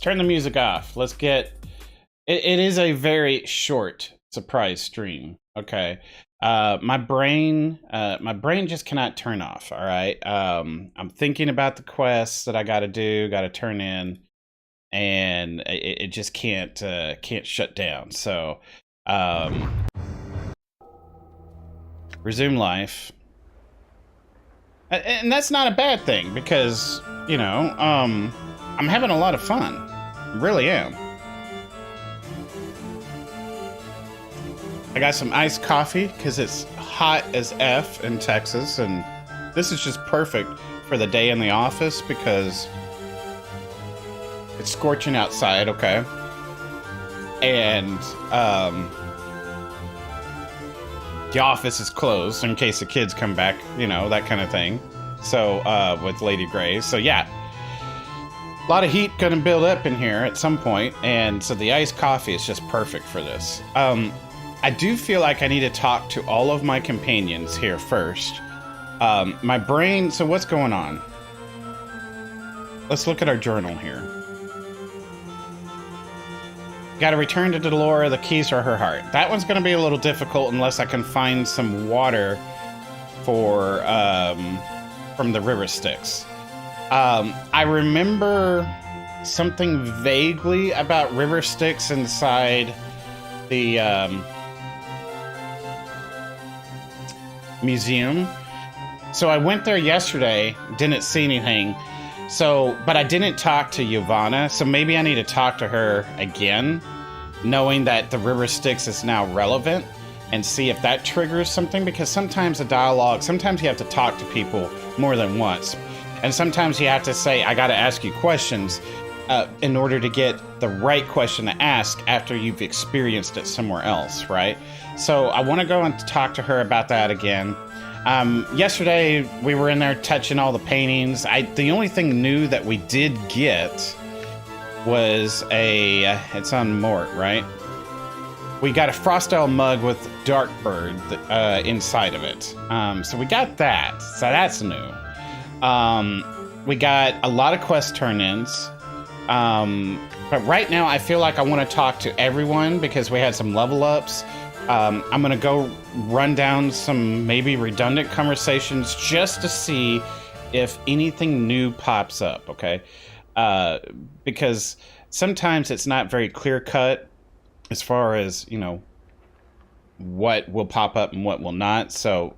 turn the music off. Let's get... It is a very short surprise stream. Okay. My brain just cannot turn off. All right. I'm thinking about the quests that I got to turn in, and it just can't shut down. So, resume life. And that's not a bad thing because, you know, I'm having a lot of fun. I really am. I got some iced coffee because it's hot as F in Texas, and this is just perfect for the day in the office because it's scorching outside, okay? And the office is closed in case the kids come back, you know, that kind of thing. So, with Lady Grey. So, yeah. A lot of heat gonna build up in here at some point, and so the iced coffee is just perfect for this. I do feel like I need to talk to all of my companions here first. My brain, so what's going on? Let's look at our journal here. Gotta return to Delora, the keys are her heart. That one's gonna be a little difficult unless I can find some water for, from the river Styx. I remember something vaguely about river Styx inside the, museum. So I went there yesterday, didn't see anything. So, but I didn't talk to Yovana, so maybe I need to talk to her again, knowing that the river Styx is now relevant, and see if that triggers something, because sometimes a dialogue, sometimes you have to talk to people more than once. And sometimes you have to say, I gotta ask you questions in order to get the right question to ask after you've experienced it somewhere else, right? So I want to go and talk to her about that again. Yesterday, we were in there touching all the paintings. The only thing new that we did get was it's on Mort, right? We got a Frostel mug with Darkbird inside of it. So we got that. So that's new. We got a lot of quest turn-ins. But right now, I feel like I want to talk to everyone because we had some level ups. I'm going to go run down some maybe redundant conversations just to see if anything new pops up, okay? Because sometimes it's not very clear-cut as far as, you know, what will pop up and what will not. So,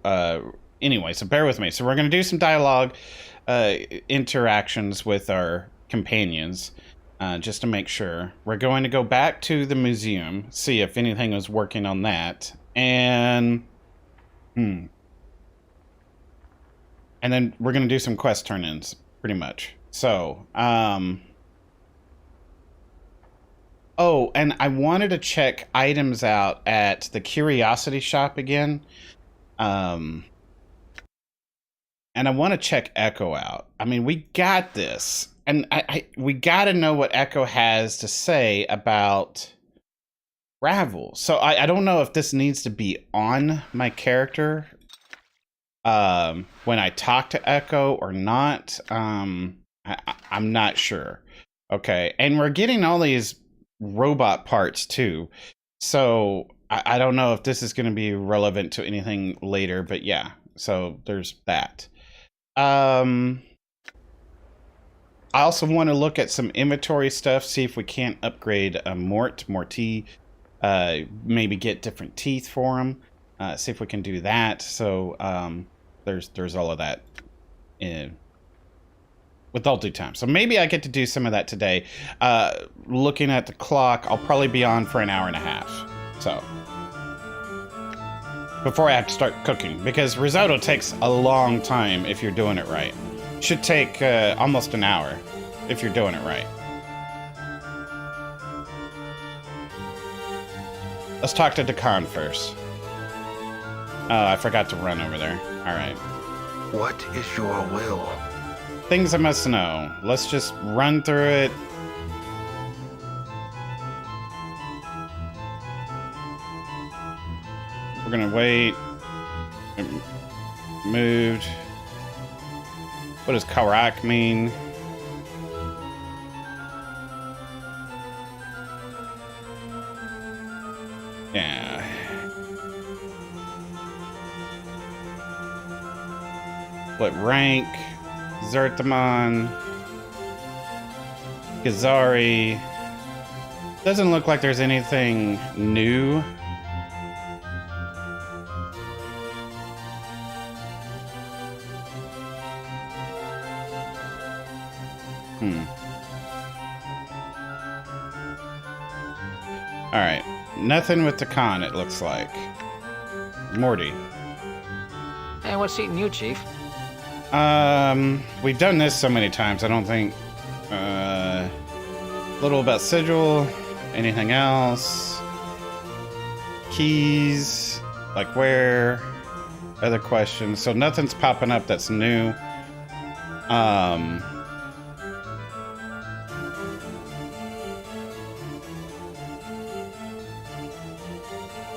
anyway, so bear with me. So we're going to do some dialogue interactions with our companions. Just to make sure. We're going to go back to the museum, see if anything was working on that, and and then we're going to do some quest turn-ins, pretty much. So, oh, and I wanted to check items out at the Curiosity Shop again, and I want to check Echo out. I mean, we got this. And we got to know what Echo has to say about Ravel. So I don't know if this needs to be on my character when I talk to Echo or not. I'm not sure. Okay. And we're getting all these robot parts too. So I don't know if this is going to be relevant to anything later. But yeah, so there's that. I also want to look at some inventory stuff, see if we can't upgrade a Morty, maybe get different teeth for him, see if we can do that. So there's all of that with all due time. So maybe I get to do some of that today. Looking at the clock, I'll probably be on for an hour and a half. So before I have to start cooking, because risotto takes a long time if you're doing it right. Should take almost an hour if you're doing it right. Let's talk to Dakan first. Oh, I forgot to run over there. All right. What is your will? Things I must know. Let's just run through it. We're gonna wait. Moved. What does Karak mean? Yeah. What rank? Zertamon. Gazari. Doesn't look like there's anything new. Alright. Nothing with the con, it looks like. Morty. Hey, what's eating you, Chief? We've done this so many times, I don't think... little about Sigil. Anything else? Keys. Like where? Other questions. So nothing's popping up that's new.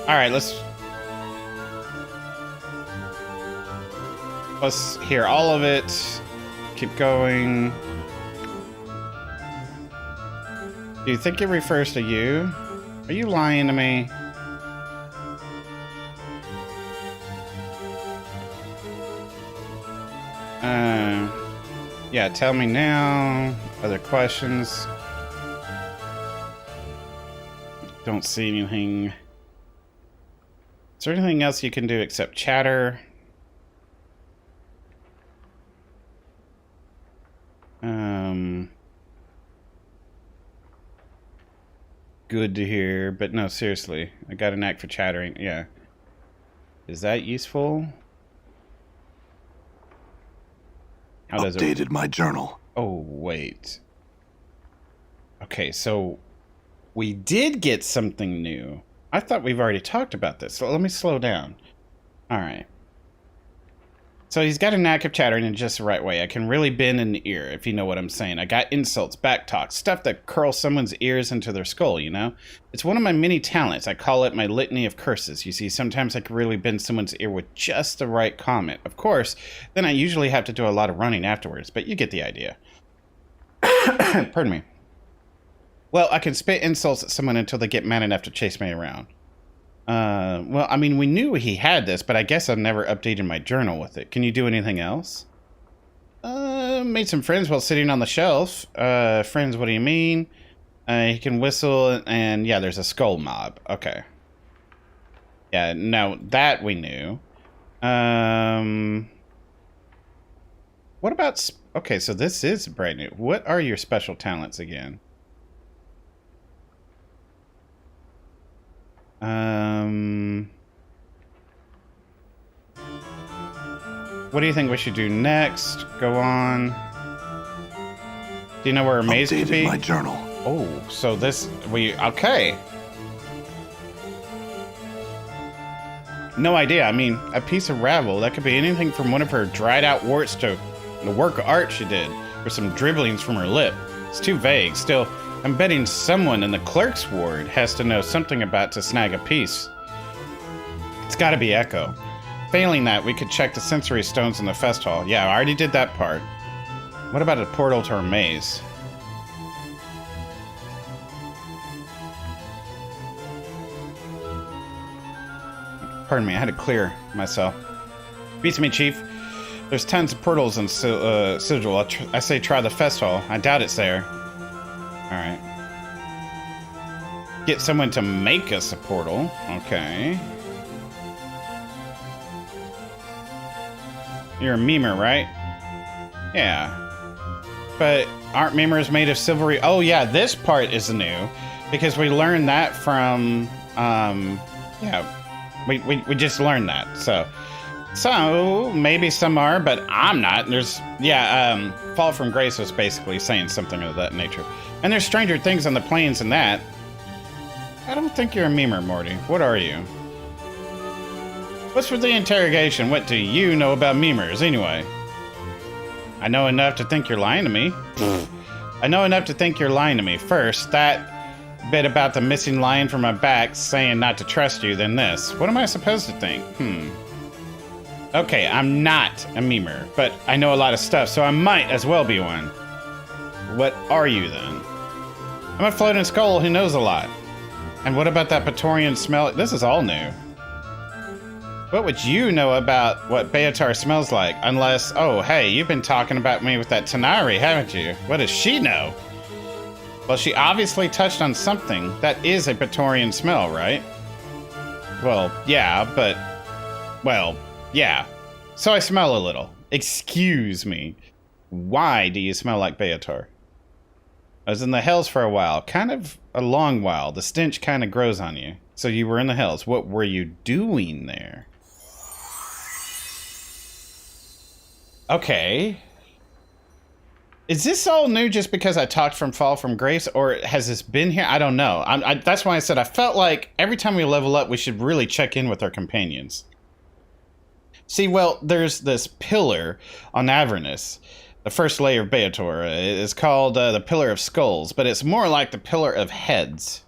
Alright, let's hear all of it. Keep going. Do you think it refers to you? Are you lying to me? Yeah, tell me now. Other questions? Don't see anything. Is there anything else you can do except chatter? Good to hear, but no, seriously. I got a knack for chattering. Yeah. Is that useful? How does it... Updated my journal. Oh, wait. Okay, so we did get something new. I thought we've already talked about this, so let me slow down. All right. So he's got a knack of chattering in just the right way. I can really bend an ear, if you know what I'm saying. I got insults, backtalk, stuff that curls someone's ears into their skull, you know? It's one of my many talents. I call it my litany of curses. You see, sometimes I can really bend someone's ear with just the right comment. Of course, then I usually have to do a lot of running afterwards, but you get the idea. Pardon me. Well, I can spit insults at someone until they get mad enough to chase me around. Well, I mean, we knew he had this, but I guess I've never updated my journal with it. Can you do anything else? Made some friends while sitting on the shelf. Friends, what do you mean? He can whistle, and yeah, there's a skull mob. Okay. Yeah, no, that we knew. What about... Okay, so this is brand new. What are your special talents again? What do you think we should do next? Go on. Do you know where a maze could be? Updated my journal. Oh, so this... Okay. No idea. I mean, a piece of ravel. That could be anything from one of her dried out warts to the work of art she did. Or some dribblings from her lip. It's too vague. Still, I'm betting someone in the clerk's ward has to know something about to snag a piece. It's gotta be Echo. Failing that, we could check the sensory stones in the fest hall. Yeah, I already did that part. What about a portal to her maze? Pardon me, I had to clear myself. Beats me, Chief. There's tons of portals in Sigil. I say try the fest hall. I doubt it's there. Alright. Get someone to make us a portal. Okay. You're a memer, right? Yeah. But aren't memers made of silvery... Oh, yeah, this part is new. Because we learned that from... yeah. We just learned that, so maybe some are, but I'm not. There's, yeah, Fall from Grace was basically saying something of that nature. And there's stranger things on the plains than that. I don't think you're a memer, Morty. What are you? What's with the interrogation? What do you know about memers, anyway? I know enough to think you're lying to me. I know enough to think you're lying to me. First, that bit about the missing line from my back saying not to trust you, then this. What am I supposed to think? Okay, I'm not a memer, but I know a lot of stuff, so I might as well be one. What are you, then? I'm a floating skull who knows a lot. And what about that Praetorian smell? This is all new. What would you know about what Beatar smells like? Unless, oh, hey, you've been talking about me with that Tanari, haven't you? What does she know? Well, she obviously touched on something. That is a Praetorian smell, right? Well, yeah, but... Well, yeah. So I smell a little. Excuse me. Why do you smell like Beatar? I was in the Hells for a while. Kind of a long while. The stench kind of grows on you. So you were in the Hells. What were you doing there? Okay. Is this all new just because I talked from Fall from Grace, or has this been here? I don't know. That's why I said I felt like every time we level up, we should really check in with our companions. See, well, there's this pillar on Avernus, the first layer of Beator. It's called the Pillar of Skulls, but it's more like the Pillar of Heads.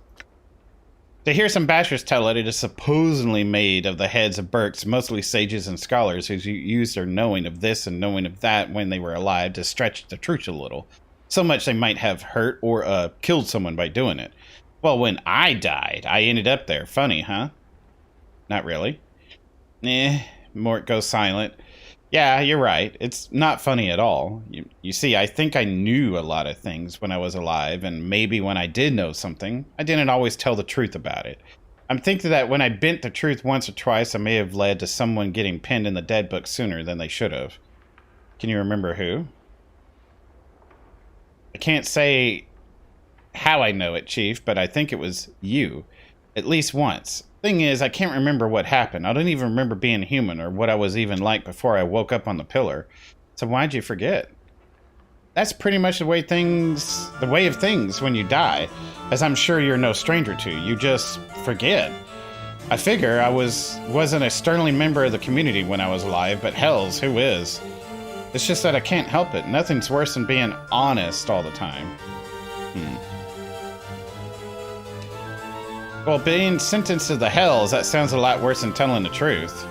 To hear some bashers tell it is supposedly made of the heads of Burks, mostly sages and scholars who used their knowing of this and knowing of that when they were alive to stretch the truth a little. So much they might have hurt or killed someone by doing it. Well, when I died, I ended up there. Funny, huh? Not really. Mort goes silent. Yeah, you're right. It's not funny at all. You see, I think I knew a lot of things when I was alive, and maybe when I did know something, I didn't always tell the truth about it. I'm thinking that when I bent the truth once or twice, I may have led to someone getting pinned in the dead book sooner than they should have. Can you remember who? I can't say how I know it, Chief, but I think it was you. At least once. Thing is, I can't remember what happened. I don't even remember being human or what I was even like before I woke up on the pillar. So why'd you forget? That's pretty much the way of things when you die, as I'm sure you're no stranger to. You just forget. I figure I wasn't a sternly member of the community when I was alive, but hells, who is? It's just that I can't help it. Nothing's worse than being honest all the time. Well, being sentenced to the Hells, that sounds a lot worse than telling the truth.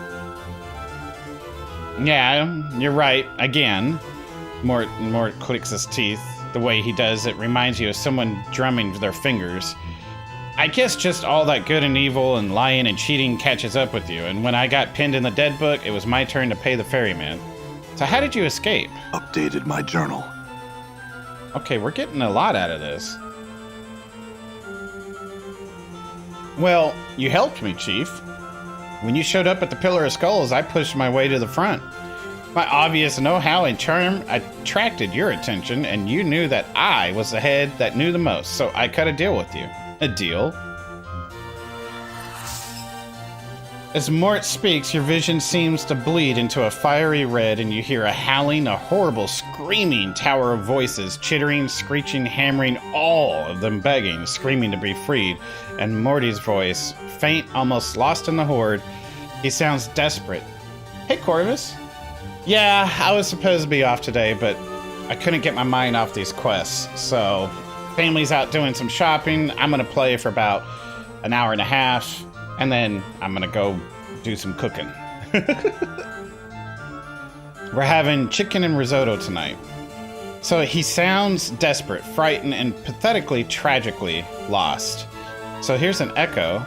Yeah, you're right, again. Mort clicks his teeth. The way he does it reminds you of someone drumming with their fingers. I guess just all that good and evil and lying and cheating catches up with you, and when I got pinned in the dead book, it was my turn to pay the ferryman. So how did you escape? Updated my journal. Okay, we're getting a lot out of this. Well, you helped me, Chief. When you showed up at the Pillar of Skulls, I pushed my way to the front. My obvious know-how and charm attracted your attention, and you knew that I was the head that knew the most, so I cut a deal with you. A deal? As Mort speaks, your vision seems to bleed into a fiery red, and you hear a howling, a horrible, screaming tower of voices, chittering, screeching, hammering, all of them begging, screaming to be freed. And Morty's voice, faint, almost lost in the horde, he sounds desperate. Hey, Corvus. Yeah, I was supposed to be off today, but I couldn't get my mind off these quests, so family's out doing some shopping. I'm gonna play for about an hour and a half. And then I'm gonna go do some cooking. We're having chicken and risotto tonight. So he sounds desperate, frightened, and pathetically, tragically lost. So here's an echo.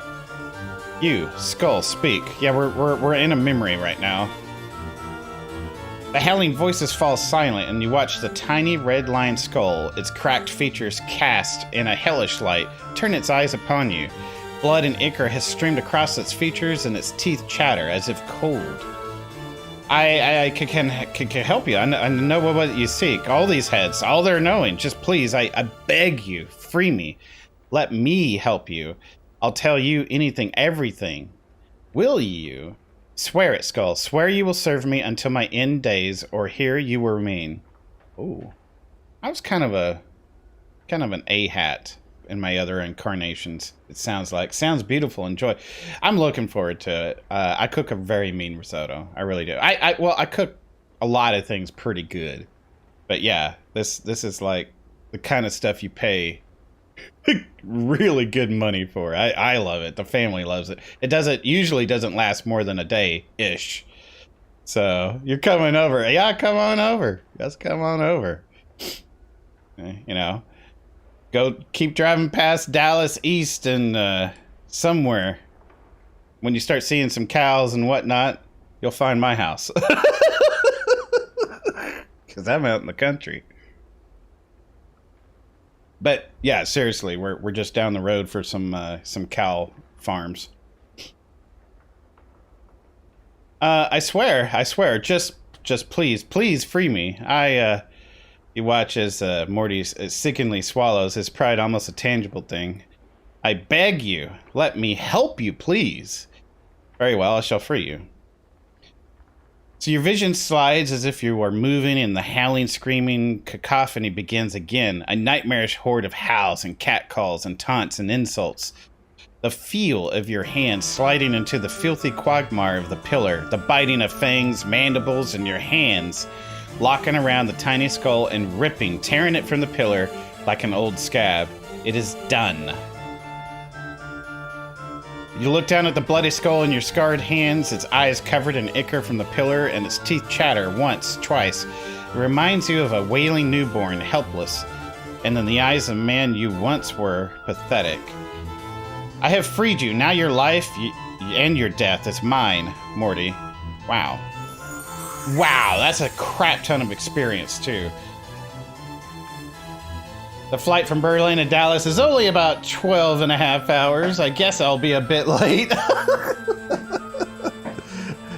You, Skull, speak. Yeah, we're in a memory right now. The howling voices fall silent, and you watch the tiny red lion skull, its cracked features cast in a hellish light, turn its eyes upon you. Blood and ichor has streamed across its features, and its teeth chatter as if cold. I can help you. I know what you seek. All these heads, all they're knowing. Just please, I beg you, free me. Let me help you. I'll tell you anything, everything. Will you? Swear it, Skull. Swear you will serve me until my end days, or here you will remain. Ooh, I was kind of an A-hat in my other incarnations. It sounds beautiful. Enjoy. I'm looking forward to it. I cook a very mean risotto. I really do. I cook a lot of things pretty good, but yeah, this is like the kind of stuff you pay really good money for. I love it. The family loves it. It usually doesn't last more than a day ish. So you're coming over. Yeah, come on over. Just come on over. You know. Go keep driving past Dallas East and somewhere, when you start seeing some cows and whatnot, you'll find my house. Because I'm out in the country. But yeah, seriously, we're just down the road for some cow farms. I swear, just please free me. You watch as Morty sickeningly swallows, his pride almost a tangible thing. I beg you, let me help you, please. Very well, I shall free you. So your vision slides as if you are moving, and the howling, screaming cacophony begins again. A nightmarish horde of howls and catcalls and taunts and insults. The feel of your hand sliding into the filthy quagmire of the pillar. The biting of fangs, mandibles, and your hands locking around the tiny skull and ripping, tearing it from the pillar like an old scab. It is done. You look down at the bloody skull in your scarred hands, its eyes covered in ichor from the pillar, and its teeth chatter once, twice. It reminds you of a wailing newborn, helpless, and in the eyes of man you once were, pathetic. I have freed you. Now your life and your death is mine, Morty. Wow. Wow, that's a crap ton of experience, too. The flight from Berlin to Dallas is only about 12 and a half hours. I guess I'll be a bit late.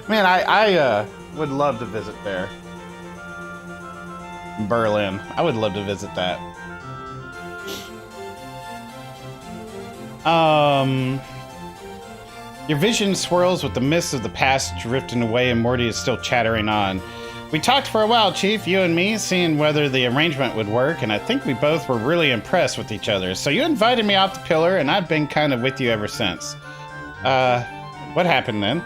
Man, I would love to visit there. Berlin. I would love to visit that. Your vision swirls with the mists of the past drifting away, and Morty is still chattering on. We talked for a while, Chief, you and me, seeing whether the arrangement would work, and I think we both were really impressed with each other. So you invited me off the pillar, and I've been kind of with you ever since. What happened then?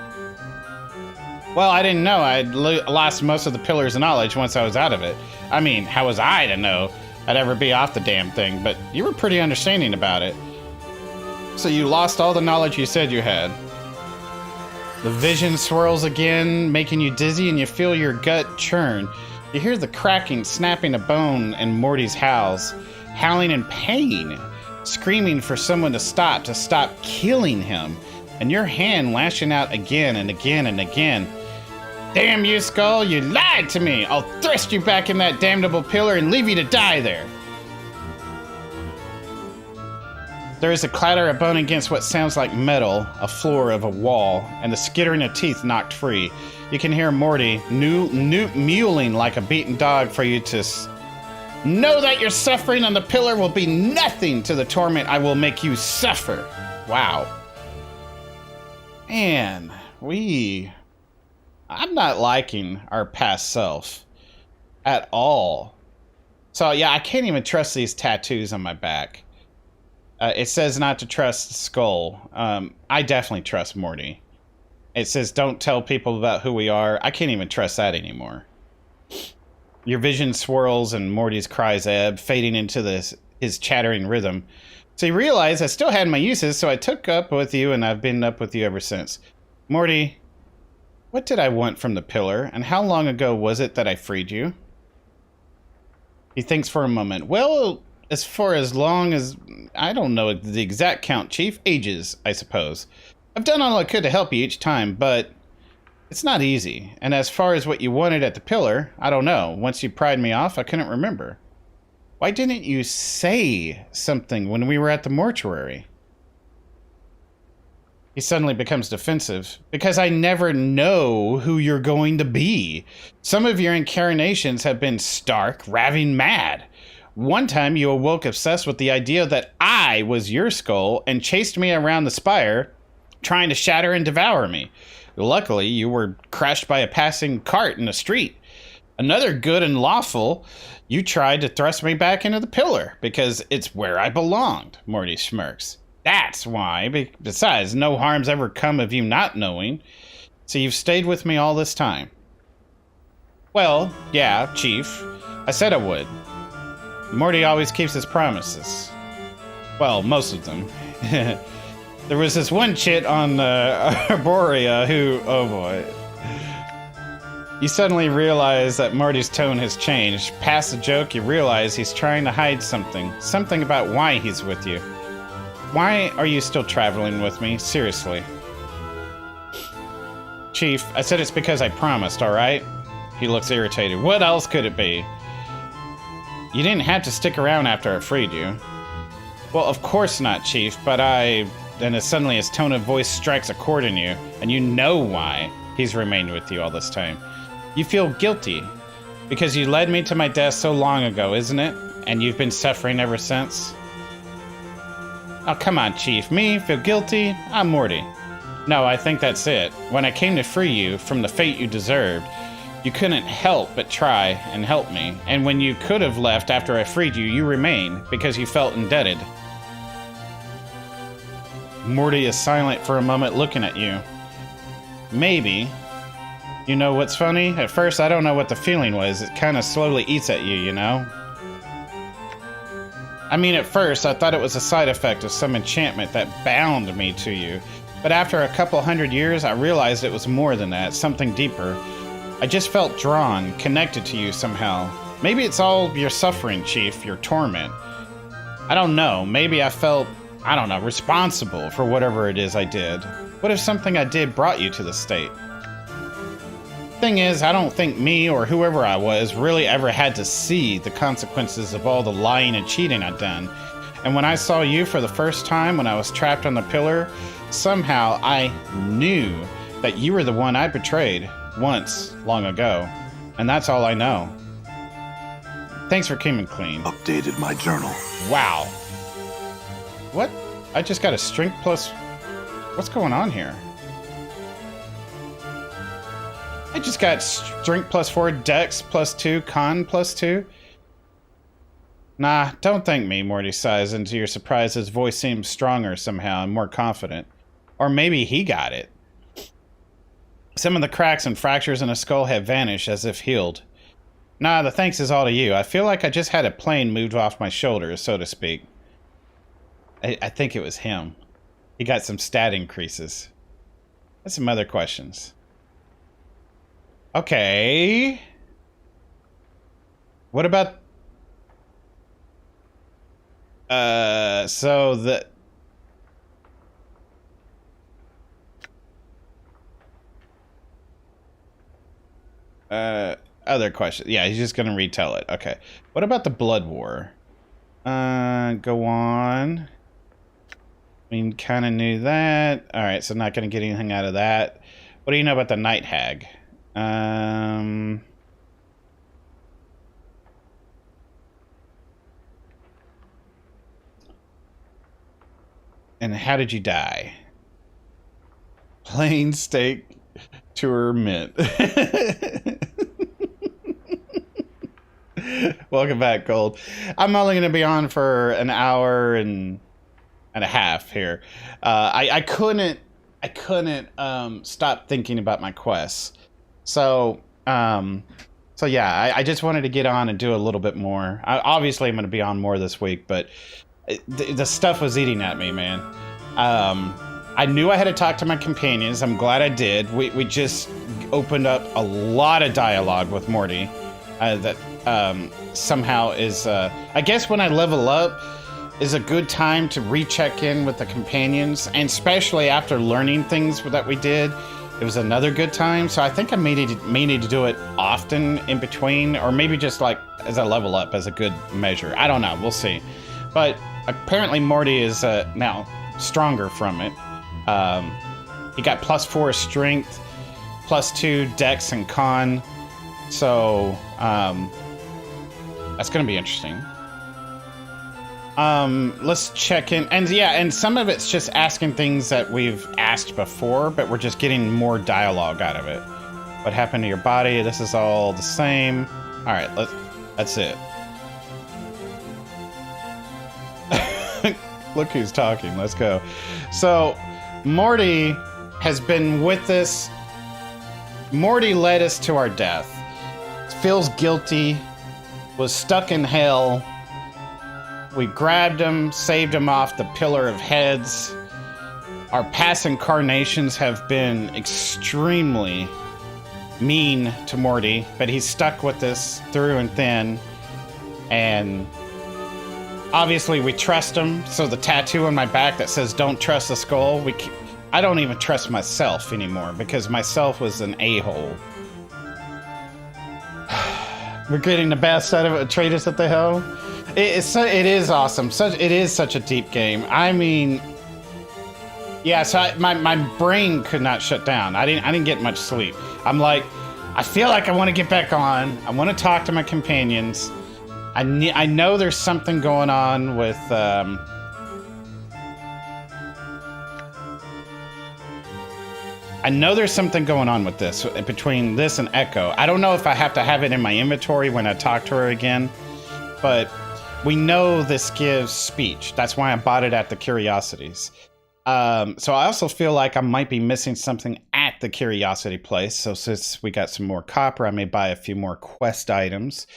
Well, I didn't know. I'd lost most of the pillar's knowledge once I was out of it. I mean, how was I to know I'd ever be off the damn thing? But you were pretty understanding about it. So you lost all the knowledge you said you had. The vision swirls again, making you dizzy, and you feel your gut churn. You hear the cracking, snapping of bone, and Morty's howls, howling in pain, screaming for someone to stop killing him, and your hand lashing out again and again and again. Damn you, Skull, you lied to me! I'll thrust you back in that damnable pillar and leave you to die there! There is a clatter of bone against what sounds like metal, a floor of a wall, and the skittering of teeth knocked free. You can hear Morty mewling like a beaten dog for you to know that your suffering on the pillar will be nothing to the torment I will make you suffer. Wow. Man, I'm not liking our past self at all. So yeah, I can't even trust these tattoos on my back. It says not to trust the skull. I definitely trust Morty. It says don't tell people about who we are. I can't even trust that anymore. Your vision swirls and Morty's cries ebb, fading into his chattering rhythm. So you realize I still had my uses, so I took up with you, and I've been up with you ever since. Morty, what did I want from the pillar, and how long ago was it that I freed you? He thinks for a moment. Well, as far as long as... I don't know the exact count, Chief. Ages, I suppose. I've done all I could to help you each time, but it's not easy. And as far as what you wanted at the pillar, I don't know. Once you pried me off, I couldn't remember. Why didn't you say something when we were at the mortuary? He suddenly becomes defensive. Because I never know who you're going to be. Some of your incarnations have been stark, raving mad. One time you awoke obsessed with the idea that I was your skull and chased me around the spire, trying to shatter and devour me. Luckily, you were crushed by a passing cart in the street. Another good and lawful, you tried to thrust me back into the pillar because it's where I belonged, Morty smirks. That's why. Besides, no harm's ever come of you not knowing. So you've stayed with me all this time. Well, yeah, Chief. I said I would. Morty always keeps his promises. Well, most of them. There was this one chit on Arborea who... Oh boy. You suddenly realize that Morty's tone has changed. Past the joke, you realize he's trying to hide something. Something about why he's with you. why are you still traveling with me? Seriously. Chief, I said it's because I promised, alright? He looks irritated. What else could it be? You didn't have to stick around after I freed you. Well, of course not, Chief, but then as suddenly his tone of voice strikes a chord in you, and you know why he's remained with you all this time. You feel guilty, because you led me to my death so long ago, isn't it? And you've been suffering ever since? Oh, come on, Chief. Me? Feel guilty? I'm Morty. No, I think that's it. When I came to free you from the fate you deserved, you couldn't help but try and help me. And when you could have left after I freed you, you remained, because you felt indebted. Morty is silent for a moment, looking at you. Maybe. You know what's funny? At first, I don't know what the feeling was. It kind of slowly eats at you, you know? I mean, at first, I thought it was a side effect of some enchantment that bound me to you. But after a couple hundred years, I realized it was more than that, something deeper. I just felt drawn, connected to you somehow. Maybe it's all your suffering, Chief, your torment. I don't know. Maybe I felt, I don't know, responsible for whatever it is I did. What if something I did brought you to this state? Thing is, I don't think me or whoever I was really ever had to see the consequences of all the lying and cheating I'd done. And when I saw you for the first time when I was trapped on the pillar, somehow I knew that you were the one I betrayed once, long ago. And that's all I know. Thanks for keeping clean. Updated my journal. Wow. What? I just got a strength plus... What's going on here? I just got strength +4, dex +2, con +2. Nah, don't thank me, Morty sighs, and to your surprise his voice seems stronger somehow and more confident. Or maybe he got it. Some of the cracks and fractures in his skull have vanished as if healed. Nah, the thanks is all to you. I feel like I just had a plane moved off my shoulders, so to speak. I think it was him. He got some stat increases. That's some other questions. Okay. What about... so the... other question. Yeah, he's just gonna retell it. Okay. What about the Blood War? Go on. We kind of knew that. Alright, so not gonna get anything out of that. What do you know about the Night Hag? And how did you die? Planescape Torment. Welcome back, Gold. I'm only going to be on for an hour and a half here. I couldn't stop thinking about my quests. So yeah, I just wanted to get on and do a little bit more. Obviously, I'm going to be on more this week, but the stuff was eating at me, man. I knew I had to talk to my companions. I'm glad I did. We just opened up a lot of dialogue with Morty that somehow is... I guess when I level up is a good time to recheck in with the companions, and especially after learning things that we did. It was another good time, so I think I may need to do it often in between, or maybe just like as I level up as a good measure. I don't know, we'll see. But apparently Morty is now stronger from it. He got +4 strength, +2 dex and con, so that's gonna be interesting. Let's check in, and yeah, and some of it's just asking things that we've asked before, but we're just getting more dialogue out of it. What happened to your body? This is all the same. All right, that's it. Look who's talking. Let's go. So, Morty has been with us. Morty led us to our death. Feels guilty. Was stuck in hell. We grabbed him, saved him off the Pillar of Heads. Our past incarnations have been extremely mean to Morty, but he's stuck with us through and thin. And obviously we trust him. So the tattoo on my back that says "Don't trust the skull." I don't even trust myself anymore because myself was an a-hole. We're getting the best out of it. Trade us at the hell. It is awesome. It is such a deep game. I mean, yeah. So my brain could not shut down. I didn't get much sleep. I'm like, I feel like I want to get back on. I want to talk to my companions. I know there's something going on with. I know there's something going on with this, between this and Echo. I don't know if I have to have it in my inventory when I talk to her again, but we know this gives speech. That's why I bought it at the Curiosities. So I also feel like I might be missing something at the Curiosity place. So since we got some more copper, I may buy a few more quest items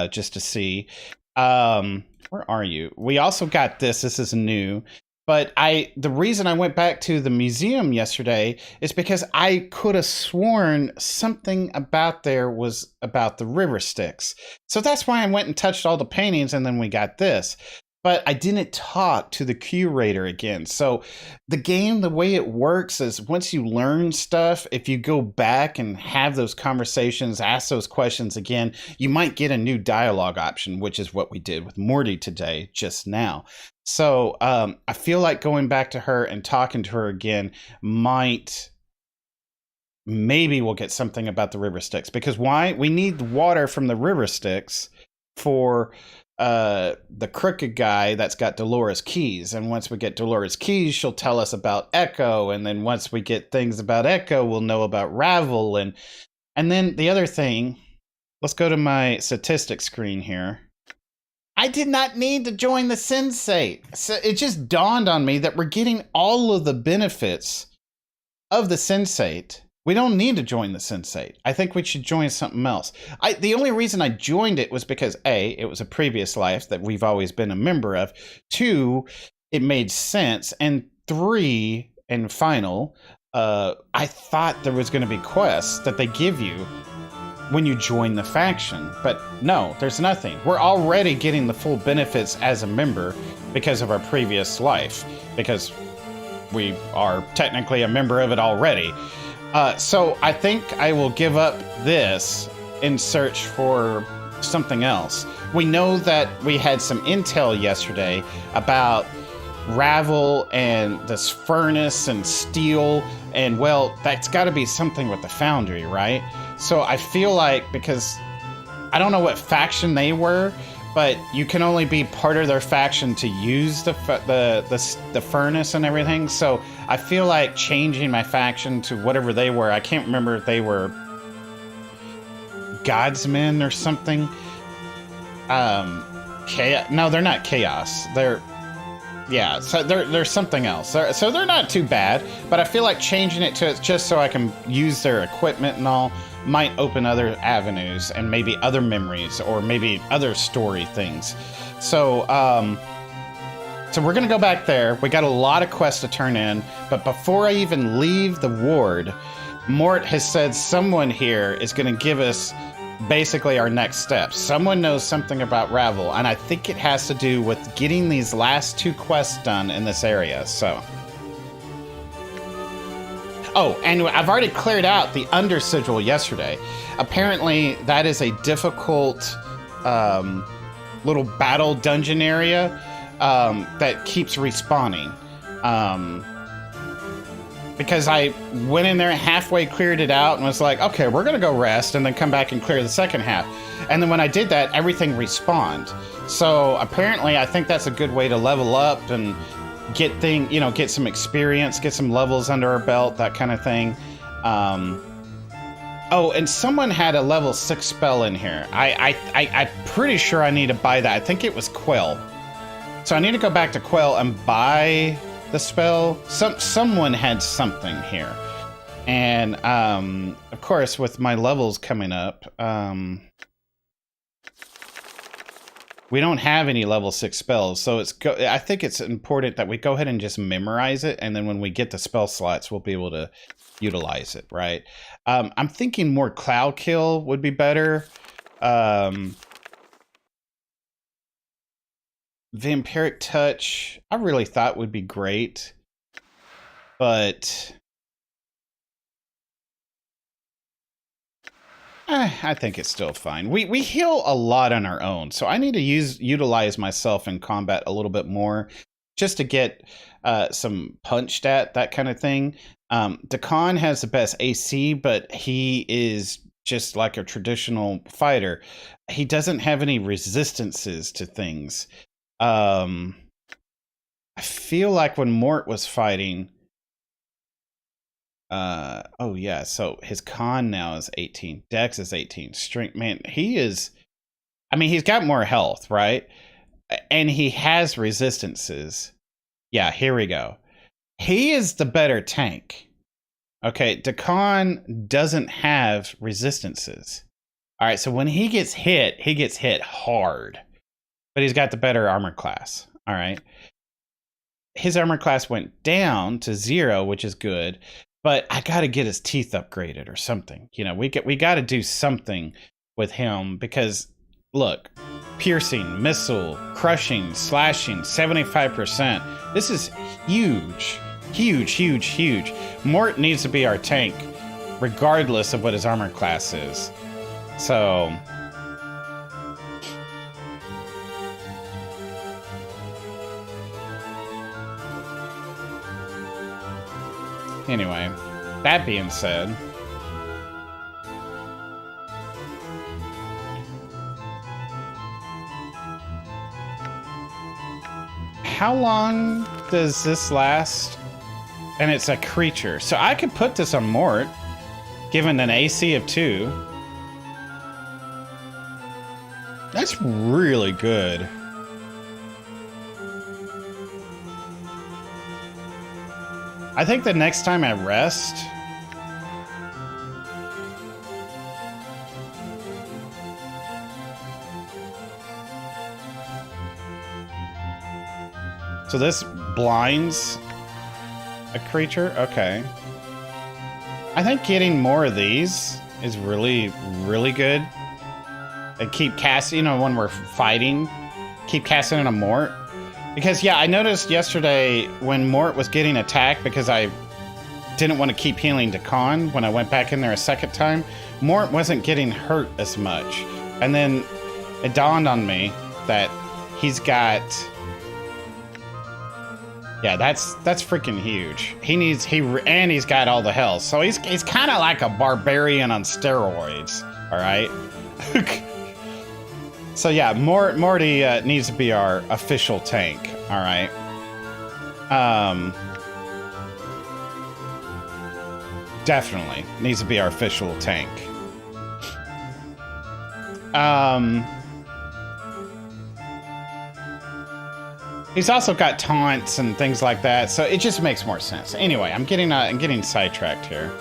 just to see. Where are you? We also got this. This is new. But the reason I went back to the museum yesterday is because I could have sworn something about there was about the river Styx. So that's why I went and touched all the paintings, and then we got this. But I didn't talk to the curator again. So the game, the way it works is once you learn stuff, if you go back and have those conversations, ask those questions again, you might get a new dialogue option, which is what we did with Morty today, just now. So I feel like going back to her and talking to her again maybe we'll get something about the river Styx. Because why? We need the water from the river Styx for the crooked guy that's got Dolores Keys. And once we get Dolores Keys, she'll tell us about Echo. And then once we get things about Echo, we'll know about Ravel. And then the other thing, let's go to my statistics screen here. I did not need to join the Sensate. So it just dawned on me that we're getting all of the benefits of the Sensate. We don't need to join the Sensate. I think we should join something else. The only reason I joined it was because A, it was a previous life that we've always been a member of. 2, it made sense. And 3, and final, I thought there was going to be quests that they give you when you join the faction. But no, there's nothing. We're already getting the full benefits as a member because of our previous life, because we are technically a member of it already. So I think I will give up this in search for something else. We know that we had some intel yesterday about Ravel and this furnace and steel, and well, that's got to be something with the foundry, right? So I feel like, because I don't know what faction they were, but you can only be part of their faction to use the furnace and everything. So I feel like changing my faction to whatever they were. I can't remember if they were Godsmen or something. No, they're not Chaos. So they're something else. So they're not too bad, but I feel like changing it to just so I can use their equipment and all might open other avenues and maybe other memories or maybe other story things. So we're gonna go back there. We got a lot of quests to turn in, but before I even leave the ward, Mort has said someone here is gonna give us basically our next steps. Someone knows something about Ravel, and I think it has to do with getting these last 2 quests done in this area. So, oh, and I've already cleared out the under sigil yesterday. Apparently that is a difficult little battle dungeon area that keeps respawning. Because I went in there, halfway cleared it out, and was like, okay, we're gonna go rest and then come back and clear the second half. And then when I did that, everything respawned. So apparently I think that's a good way to level up and get some experience, get some levels under our belt, that kind of thing. Oh, and someone had a level 6 spell in here. I'm pretty sure I need to buy that. I think it was Quell. So I need to go back to Quell and buy the spell. Someone had something here. And of course, with my levels coming up, we don't have any level 6 spells. So I think it's important that we go ahead and just memorize it, and then when we get the spell slots, we'll be able to utilize it, right? I'm thinking more Cloud Kill would be better. Vampiric Touch, I really thought would be great, but I think it's still fine. We heal a lot on our own, so I need to utilize myself in combat a little bit more, just to get some punch stat, that kind of thing. Dakan has the best AC, but he is just like a traditional fighter. He doesn't have any resistances to things. I feel like when Mort was fighting, oh yeah, so his con now is 18, Dex is 18, strength, man, he is, I mean, he's got more health, right? And he has resistances. Yeah, here we go. He is the better tank. Okay, Dakan doesn't have resistances. All right, so when he gets hit hard, but he's got the better armor class. All right. His armor class went down to 0, which is good, but I got to get his teeth upgraded or something. You know, we got to do something with him because look, piercing, missile, crushing, slashing, 75%. This is huge. Huge, huge, huge. Mort needs to be our tank regardless of what his armor class is. So anyway, that being said, how long does this last? And it's a creature. So I could put this on Mort, given an AC of 2. That's really good. I think the next time I rest, so this blinds a creature? Okay. I think getting more of these is really, really good. And keep casting, you know, when we're fighting, keep casting in a Mort. Because, yeah, I noticed yesterday when Mort was getting attacked because I didn't want to keep healing Dakan when I went back in there a second time, Mort wasn't getting hurt as much. And then it dawned on me that he's got... Yeah, that's freaking huge. And he's got all the health. So he's kind of like a barbarian on steroids, all right? So yeah, Morty needs to be our official tank, all right? Definitely needs to be our official tank. He's also got taunts and things like that, so it just makes more sense. Anyway, I'm getting sidetracked here.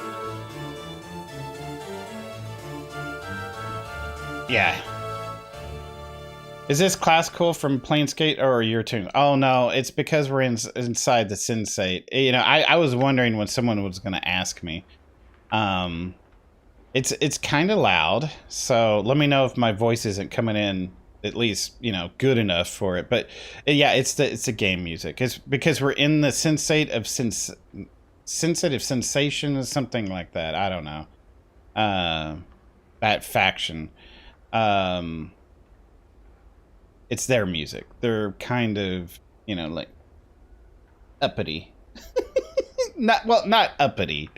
Yeah. Is this classical from Planescape or your tune? Oh no, it's because we're inside the Sensate. You know, I was wondering when someone was going to ask me. It's kind of loud, so let me know if my voice isn't coming in at least, you know, good enough for it. But yeah, it's the game music. It's because we're in the Sensate of sensitive sensation or something like that. I don't know. That faction. It's their music. They're kind of, you know, like uppity. Not uppity.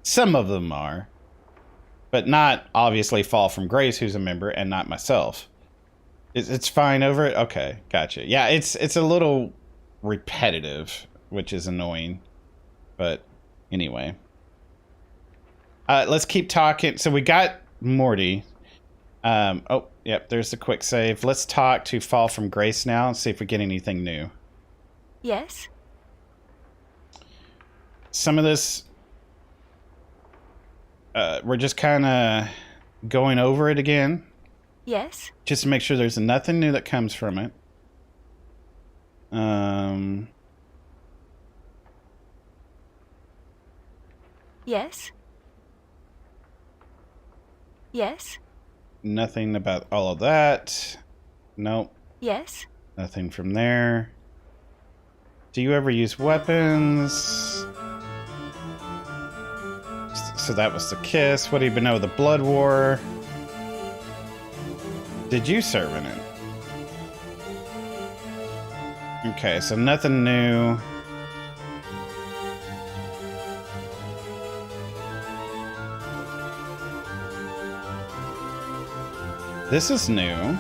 Some of them are, but not obviously Fall from Grace, who's a member, and not myself. It's fine over it? Okay, gotcha. Yeah, it's a little repetitive, which is annoying. But anyway. Let's keep talking. So we got Morty. Oh, yep, there's the quick save. Let's talk to Fall from Grace now and see if we get anything new. Yes? Some of this, we're just kind of going over it again. Yes? Just to make sure there's nothing new that comes from it. Yes? Yes? Nothing about all of that. Nope. Yes? Nothing from there. Do you ever use weapons? So that was the kiss. What do you even know? The Blood War. Did you serve in it? Okay, so nothing new. This is new.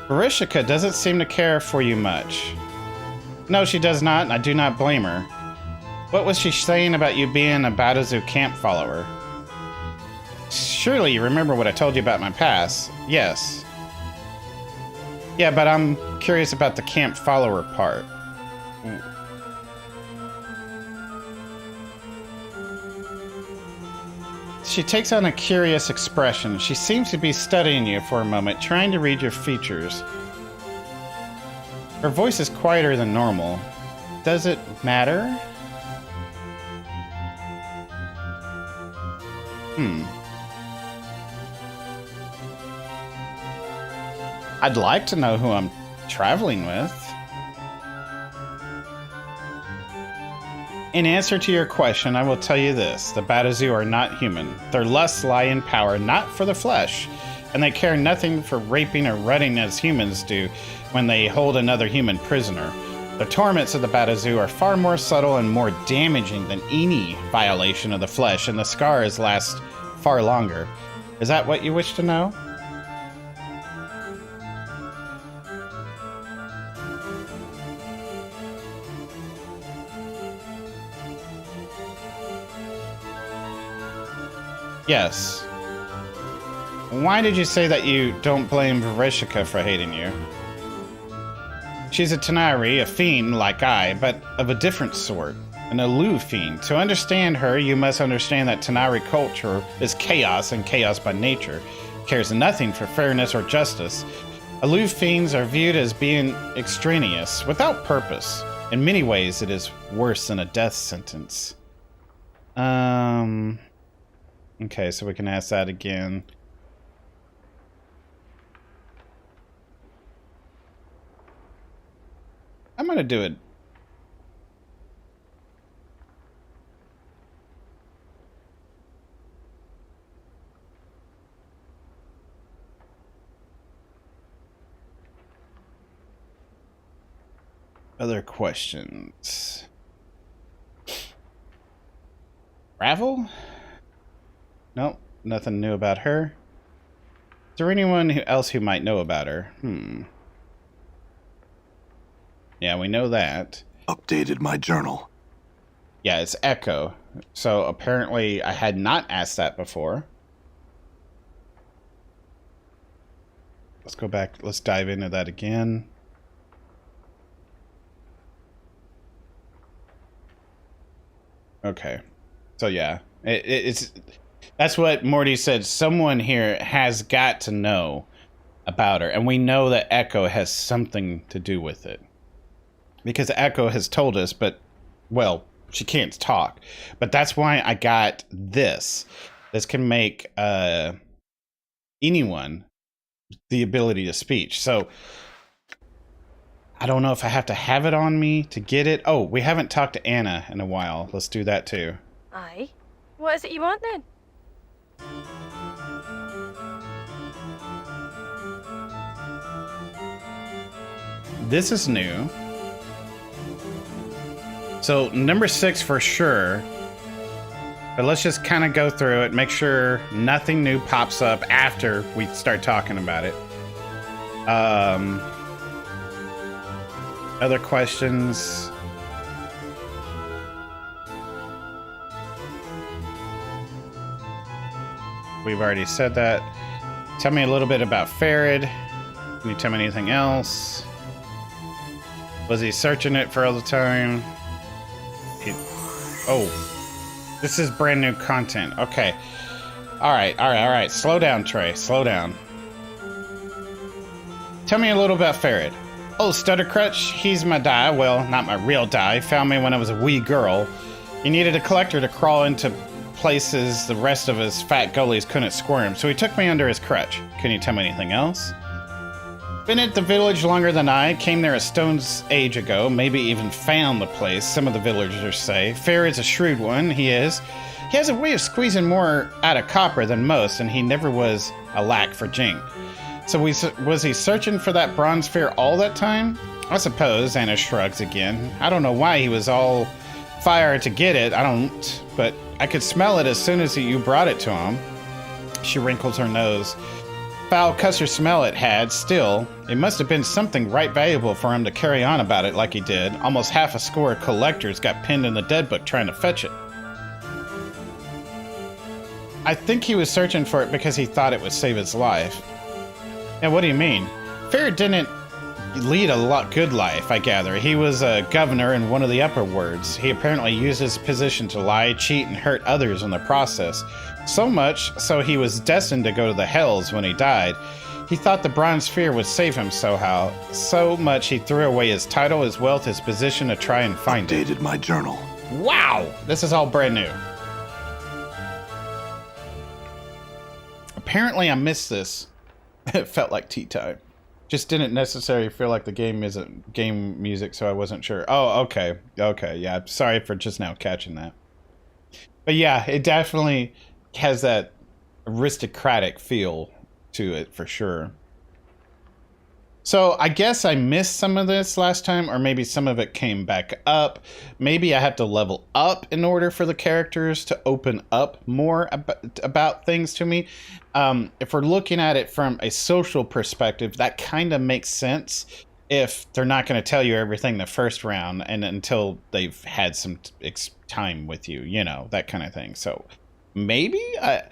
Barishika doesn't seem to care for you much. No, she does not, and I do not blame her. What was she saying about you being a Badazu camp follower? Surely you remember what I told you about my past. Yes. Yeah, but I'm curious about the camp follower part. She takes on a curious expression. She seems to be studying you for a moment, trying to read your features. Her voice is quieter than normal. Does it matter? I'd like to know who I'm traveling with. In answer to your question, I will tell you this. The Badazu are not human. Their lusts lie in power, not for the flesh. And they care nothing for raping or running as humans do when they hold another human prisoner. The torments of the Badazu are far more subtle and more damaging than any violation of the flesh, and the scars last far longer. Is that what you wish to know? Yes. Why did you say that you don't blame Vereshika for hating you? She's a Tanari, a fiend like I, but of a different sort. An aloof fiend. To understand her, you must understand that Tanari culture is chaos, and chaos by nature. Cares nothing for fairness or justice. Aloof fiends are viewed as being extraneous, without purpose. In many ways, it is worse than a death sentence. Okay, so we can ask that again. I'm gonna do it. Other questions. Ravel? Nope, nothing new about her. Is there anyone else who might know about her? Yeah, we know that. Updated my journal. Yeah, it's Echo. So apparently I had not asked that before. Let's go back. Let's dive into that again. Okay. So yeah, it's that's what Morty said. Someone here has got to know about her, and we know that Echo has something to do with it. Because Echo has told us, but, well, she can't talk. But that's why I got this. This can make anyone the ability to speech. So, I don't know if I have to have it on me to get it. Oh, we haven't talked to Anna in a while. Let's do that too. Aye. What is it you want then? This is new. So, number 6 for sure. But let's just kind of go through it, make sure nothing new pops up after we start talking about it. Other questions? We've already said that. Tell me a little bit about Farid. Can you tell me anything else? Was he searching it for all the time? Oh, this is brand new content. Okay. All right. Slow down, Trey. Slow down. Tell me a little about Farid. Oh, Stuttercrutch, he's my die. Well, not my real die. Found me when I was a wee girl. He needed a collector to crawl into places the rest of his fat goalies couldn't squirm, so he took me under his crutch. Can you tell me anything else? Been at the village longer than I. Came there a stone's age ago. Maybe even found the place, some of the villagers say. Fair is a shrewd one, he is. He has a way of squeezing more out of copper than most, and he never was a lack for jink. So was he searching for that bronze sphere all that time? I suppose, Anna shrugs again. I don't know why he was all fire to get it, I don't, but I could smell it as soon as you brought it to him. She wrinkles her nose. Foul cusser smell it had, still. It must have been something right valuable for him to carry on about it like he did. Almost half a score of collectors got pinned in the dead book trying to fetch it. I think he was searching for it because he thought it would save his life. Now, what do you mean? Fair didn't lead a good life, I gather. He was a governor in one of the upper wards. He apparently used his position to lie, cheat, and hurt others in the process. So much so he was destined to go to the hells when he died. He thought the bronze sphere would save him somehow. So much he threw away his title, his wealth, his position to try and find it. Updated my journal. Wow! This is all brand new. Apparently I missed this. It felt like tea time. Just didn't necessarily feel like the game isn't game music, so I wasn't sure. Oh, okay. Okay, yeah. Sorry for just now catching that. But yeah, it definitely has that aristocratic feel to it for sure. So I guess I missed some of this last time, or maybe some of it came back up. Maybe I have to level up in order for the characters to open up more about things to me. If we're looking at it from a social perspective, that kind of makes sense if they're not going to tell you everything the first round and until they've had some time with you, you know, that kind of thing. So maybe I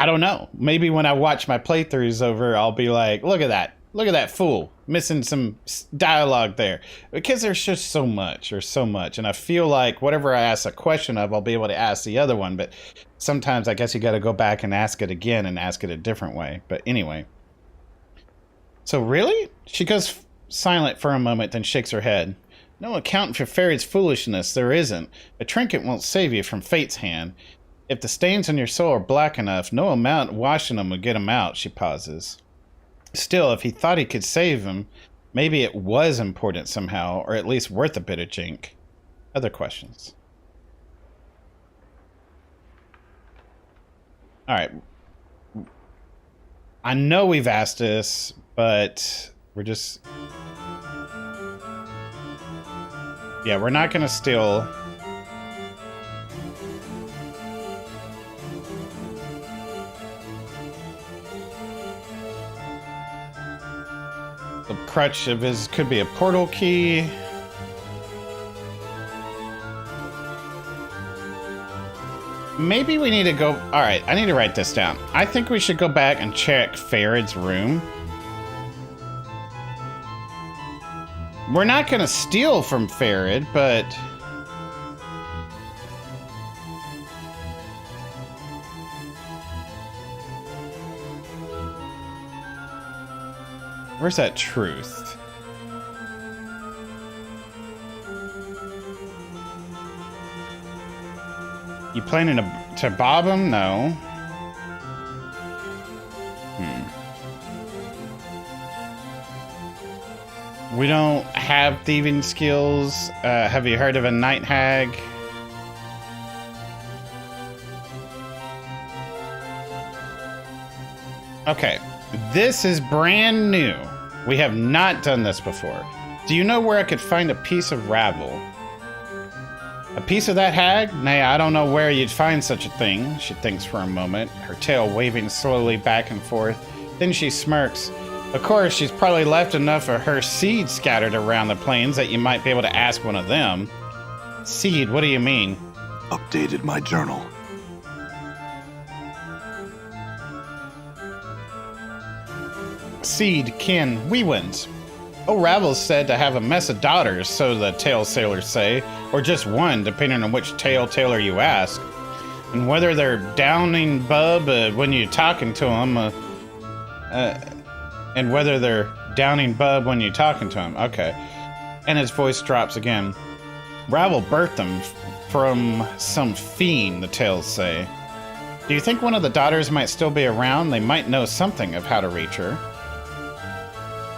don't know. Maybe when I watch my playthroughs over, I'll be like, look at that. Look at that fool. Missing some dialogue there. Because there's just so much. And I feel like whatever I ask a question of, I'll be able to ask the other one. But sometimes I guess you got to go back and ask it again and ask it a different way. But anyway. So really? She goes silent for a moment, then shakes her head. No accounting for Fairy's foolishness, there isn't. A trinket won't save you from fate's hand. If the stains on your soul are black enough, no amount washing them will get them out, she pauses. Still, if he thought he could save him, maybe it was important somehow, or at least worth a bit of jink. Other questions? Alright. I know we've asked this, but we're just... Yeah, we're not going to steal... The crutch of his could be a portal key. Maybe we need to go... Alright, I need to write this down. I think we should go back and check Farid's room. We're not going to steal from Farid, but... Where's that truth? You planning to bob him? No. We don't have thieving skills. Have you heard of a night hag? Okay. This is brand new. We have not done this before. Do you know where I could find a piece of rabble? A piece of that hag? Nay, I don't know where you'd find such a thing. She thinks for a moment, her tail waving slowly back and forth. Then she smirks. Of course, she's probably left enough of her seed scattered around the plains that you might be able to ask one of them. Seed, what do you mean? Updated my journal. Seed, kin, wee ones. Oh, Ravel's said to have a mess of daughters, so the tale sailors say, or just one, depending on which tale tailor you ask. And whether they're downing bub when you're talking to them, and whether they're downing bub when you're talking to him. Okay. And his voice drops again. Ravel birthed them from some fiend, the tales say. Do you think one of the daughters might still be around? They might know something of how to reach her.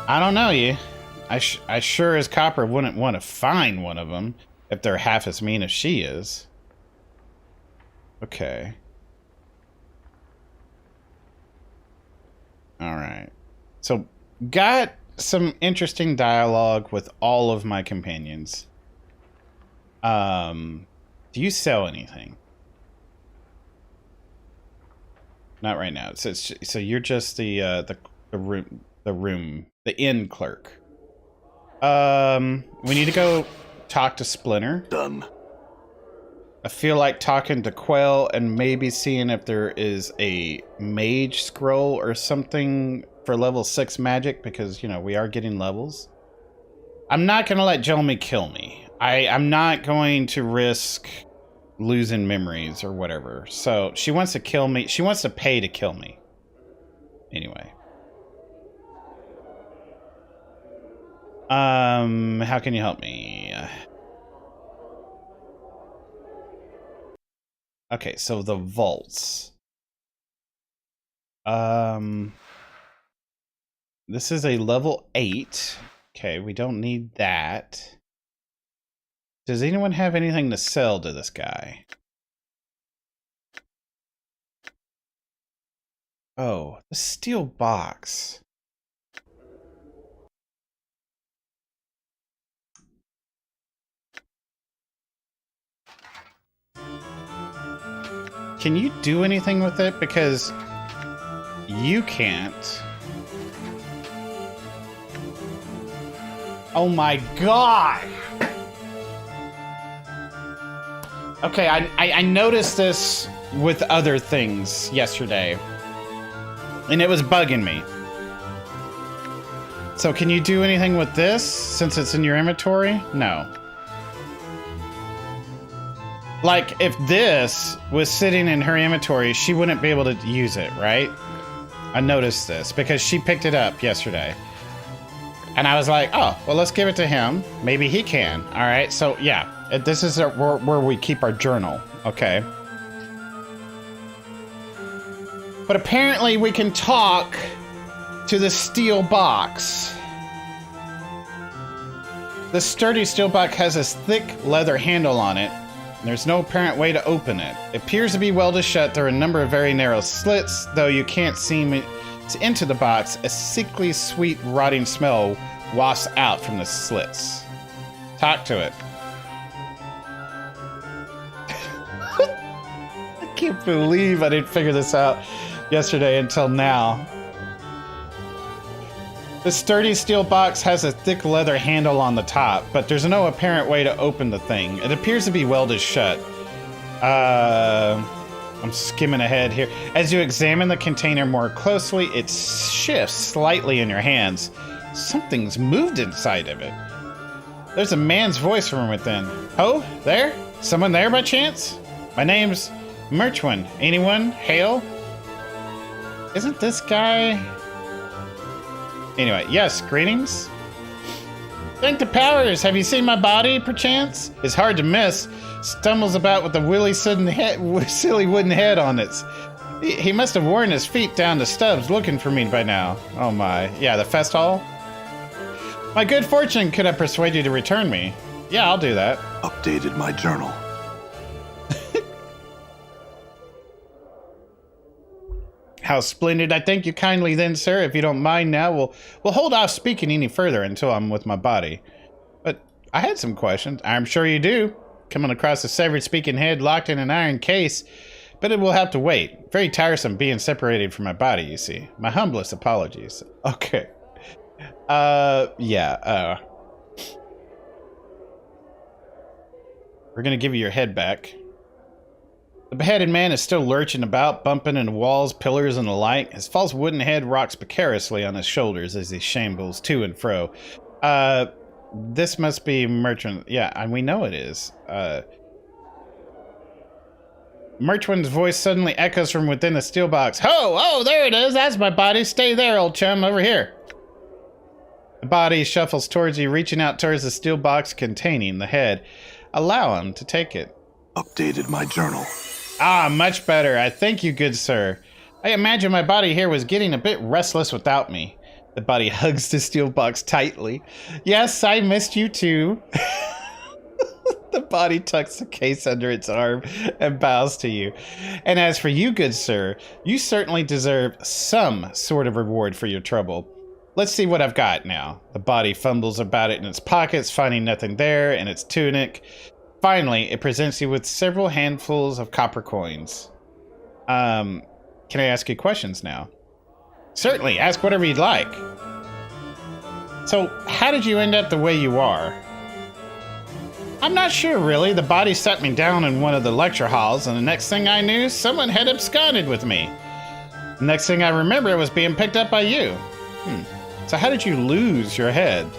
I don't know you. I sure as Copper wouldn't want to find one of them if they're half as mean as she is. Okay. All right. So, got some interesting dialogue with all of my companions. Do you sell anything? Not right now. So you're just the inn clerk. We need to go talk to Splinter. Done. I feel like talking to Quell and maybe seeing if there is a mage scroll or something for level 6 magic, because, you know, we are getting levels. I'm not going to let Jelmy kill me. I'm not going to risk losing memories or whatever. So she wants to kill me. She wants to pay to kill me. Anyway. How can you help me? Okay, so the vaults. This is a level 8. Okay, we don't need that. Does anyone have anything to sell to this guy? Oh, the steel box. Can you do anything with it? Because you can't. Oh my god! Okay, I noticed this with other things yesterday. And it was bugging me. So can you do anything with this since it's in your inventory? No. Like, if this was sitting in her inventory, she wouldn't be able to use it, right? I noticed this because she picked it up yesterday. And I was like, oh, well, let's give it to him. Maybe he can. All right. So, yeah, this is where we keep our journal. Okay. But apparently we can talk to the steel box. The sturdy steel box has a thick leather handle on it. There's no apparent way to open it. It appears to be welded shut. There are a number of very narrow slits, though you can't see into the box. A sickly sweet rotting smell wafts out from the slits. Talk to it. I can't believe I didn't figure this out yesterday until now. The sturdy steel box has a thick leather handle on the top, but there's no apparent way to open the thing. It appears to be welded shut. I'm skimming ahead here. As you examine the container more closely, it shifts slightly in your hands. Something's moved inside of it. There's a man's voice from within. Oh, there? Someone there by chance? My name's Merchwin. Anyone? Hail? Isn't this guy... Anyway, yes, greetings. Thank the powers. Have you seen my body, perchance? It's hard to miss. Stumbles about with a silly wooden head on it. He must have worn his feet down to stubs looking for me by now. Oh my. Yeah, the fest hall? My good fortune could have persuaded you to return me. Yeah, I'll do that. Updated my journal. How splendid. I thank you kindly then, sir. If you don't mind now, we'll hold off speaking any further until I'm with my body. But I had some questions. I'm sure you do. Coming across a severed speaking head locked in an iron case. But it will have to wait. Very tiresome being separated from my body, you see. My humblest apologies. Okay. Yeah. We're gonna give you your head back. The beheaded man is still lurching about, bumping into walls, pillars, and the like. His false wooden head rocks precariously on his shoulders as he shambles to and fro. This must be Merchant. Yeah, and we know it is. Merchant's voice suddenly echoes from within the steel box. Oh, there it is. That's my body. Stay there, old chum. Over here. The body shuffles towards you, reaching out towards the steel box containing the head. Allow him to take it. Updated my journal. Ah, much better. I thank you, good sir. I imagine my body here was getting a bit restless without me. The body hugs the steel box tightly. Yes, I missed you too. The body tucks the case under its arm and bows to you. And as for you, good sir, you certainly deserve some sort of reward for your trouble. Let's see what I've got now. The body fumbles about it in its pockets, finding nothing there in its tunic. Finally, it presents you with several handfuls of copper coins. Can I ask you questions now? Certainly, ask whatever you'd like. So, how did you end up the way you are? I'm not sure, really. The body sat me down in one of the lecture halls, and the next thing I knew, someone had absconded with me. The next thing I remember was being picked up by you. So how did you lose your head?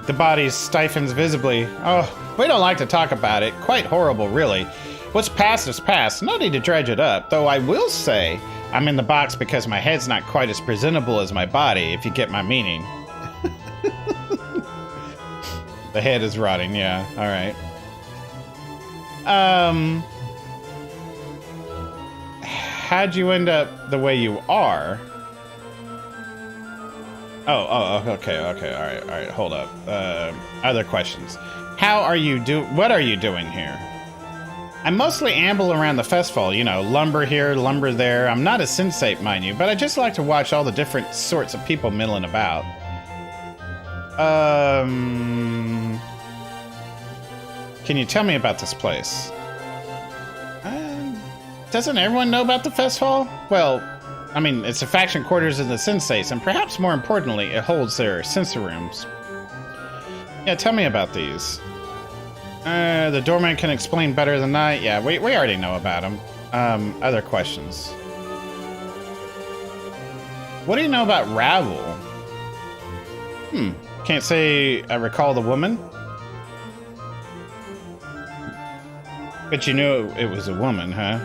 The body stiffens visibly. Oh, we don't like to talk about it. Quite horrible, really. What's past is past. No need to dredge it up. Though I will say, I'm in the box because my head's not quite as presentable as my body, if you get my meaning. The head is rotting, yeah. Alright. How'd you end up the way you are? Okay, alright, hold up. Other questions. What are you doing here? I mostly amble around the festival, you know, lumber here, lumber there. I'm not a sensate, mind you, but I just like to watch all the different sorts of people milling about. Can you tell me about this place? Doesn't everyone know about the festival? Well, I mean, it's the faction quarters of the sensates, and perhaps more importantly, it holds their sensor rooms. Yeah, tell me about these. The doorman can explain better than I. Yeah, we already know about them. Other questions. What do you know about Ravel? Can't say I recall the woman. But you knew it was a woman, huh?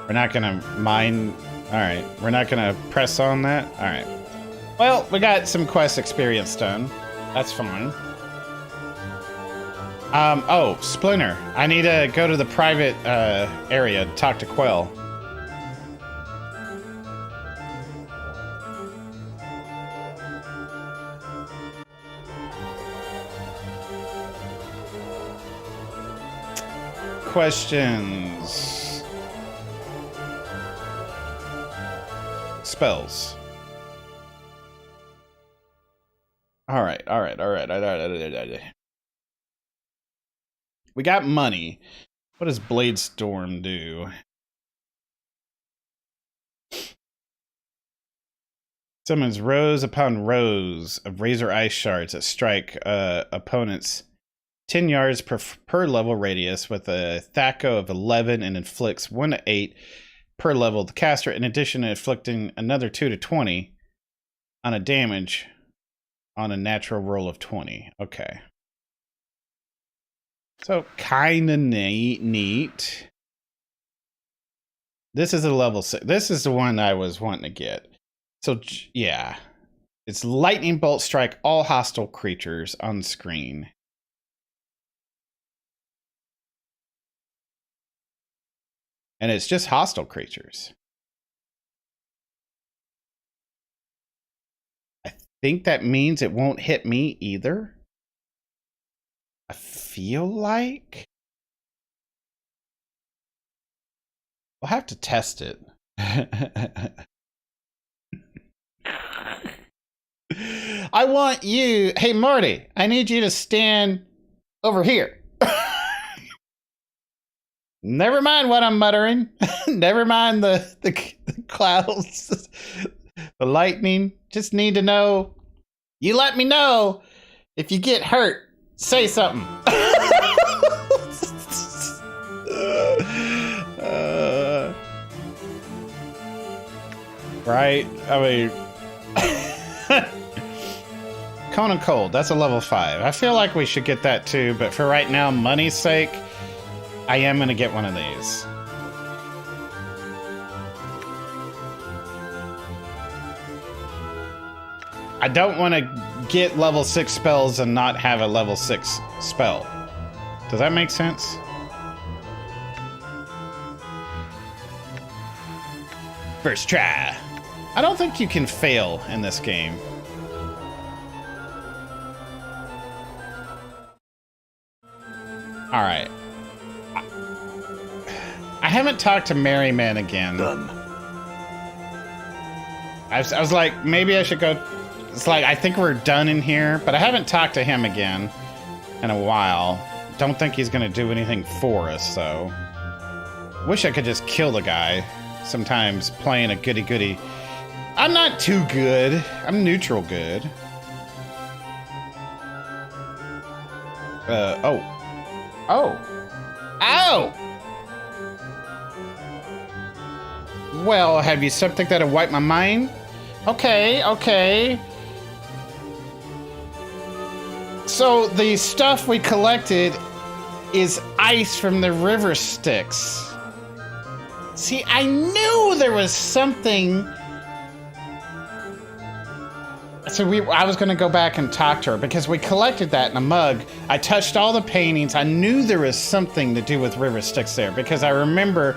We're not gonna mind. Alright, we're not gonna press on that? Alright. Well, we got some quest experience done. That's fine. Oh, Splinter. I need to go to the private area to talk to Quell. Questions. Spells. All right. We got money. What does Blade Storm do? Summons rows upon rows of razor ice shards that strike opponents 10 yards per level radius with a THAC0 of 11 and inflicts 1 to 8 per level the caster, in addition to inflicting another 2 to 20 on a damage on a natural roll of 20. Okay. So, kind of neat. This is a level 6. This is the one I was wanting to get. So, yeah. It's lightning bolt strike all hostile creatures on screen. And it's just hostile creatures. I think that means it won't hit me either. I feel like we'll have to test it. I want you. Hey, Marty, I need you to stand over here. Never mind what I'm muttering. Never mind the clouds, the lightning. Just need to know. You let me know if you get hurt. Say something. Right? I mean, Conan Cold. That's a level 5. I feel like we should get that too, but for right now, money's sake, I am going to get one of these. I don't want to get level 6 spells and not have a level 6 spell. Does that make sense? First try. I don't think you can fail in this game. All right. I haven't talked to Merryman again. Done. I was like, maybe I should go. It's like, I think we're done in here, but I haven't talked to him again in a while. Don't think he's going to do anything for us, so. Wish I could just kill the guy. Sometimes playing a goody-goody. I'm not too good. I'm neutral good. Oh. Ow! Well, have you something that'll wipe my mind? Okay. So the stuff we collected is ice from the river Styx. See, I knew there was something. So I was going to go back and talk to her because we collected that in a mug. I touched all the paintings. I knew there was something to do with river Styx there because I remember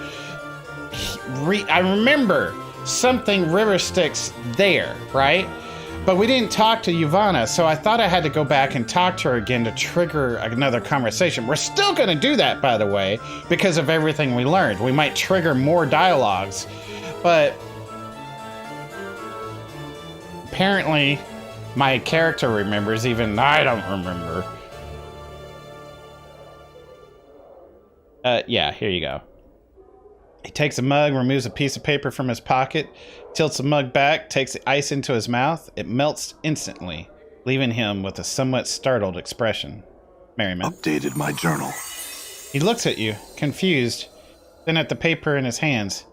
something river Styx there, right? But we didn't talk to Ivana, so I thought I had to go back and talk to her again to trigger another conversation. We're still going to do that, by the way, because of everything we learned. We might trigger more dialogues, but apparently my character remembers, even I don't remember. Yeah, here you go. He takes a mug, removes a piece of paper from his pocket, tilts the mug back, takes the ice into his mouth. It melts instantly, leaving him with a somewhat startled expression. Merriman. Updated my journal. He looks at you, confused, then at the paper in his hands.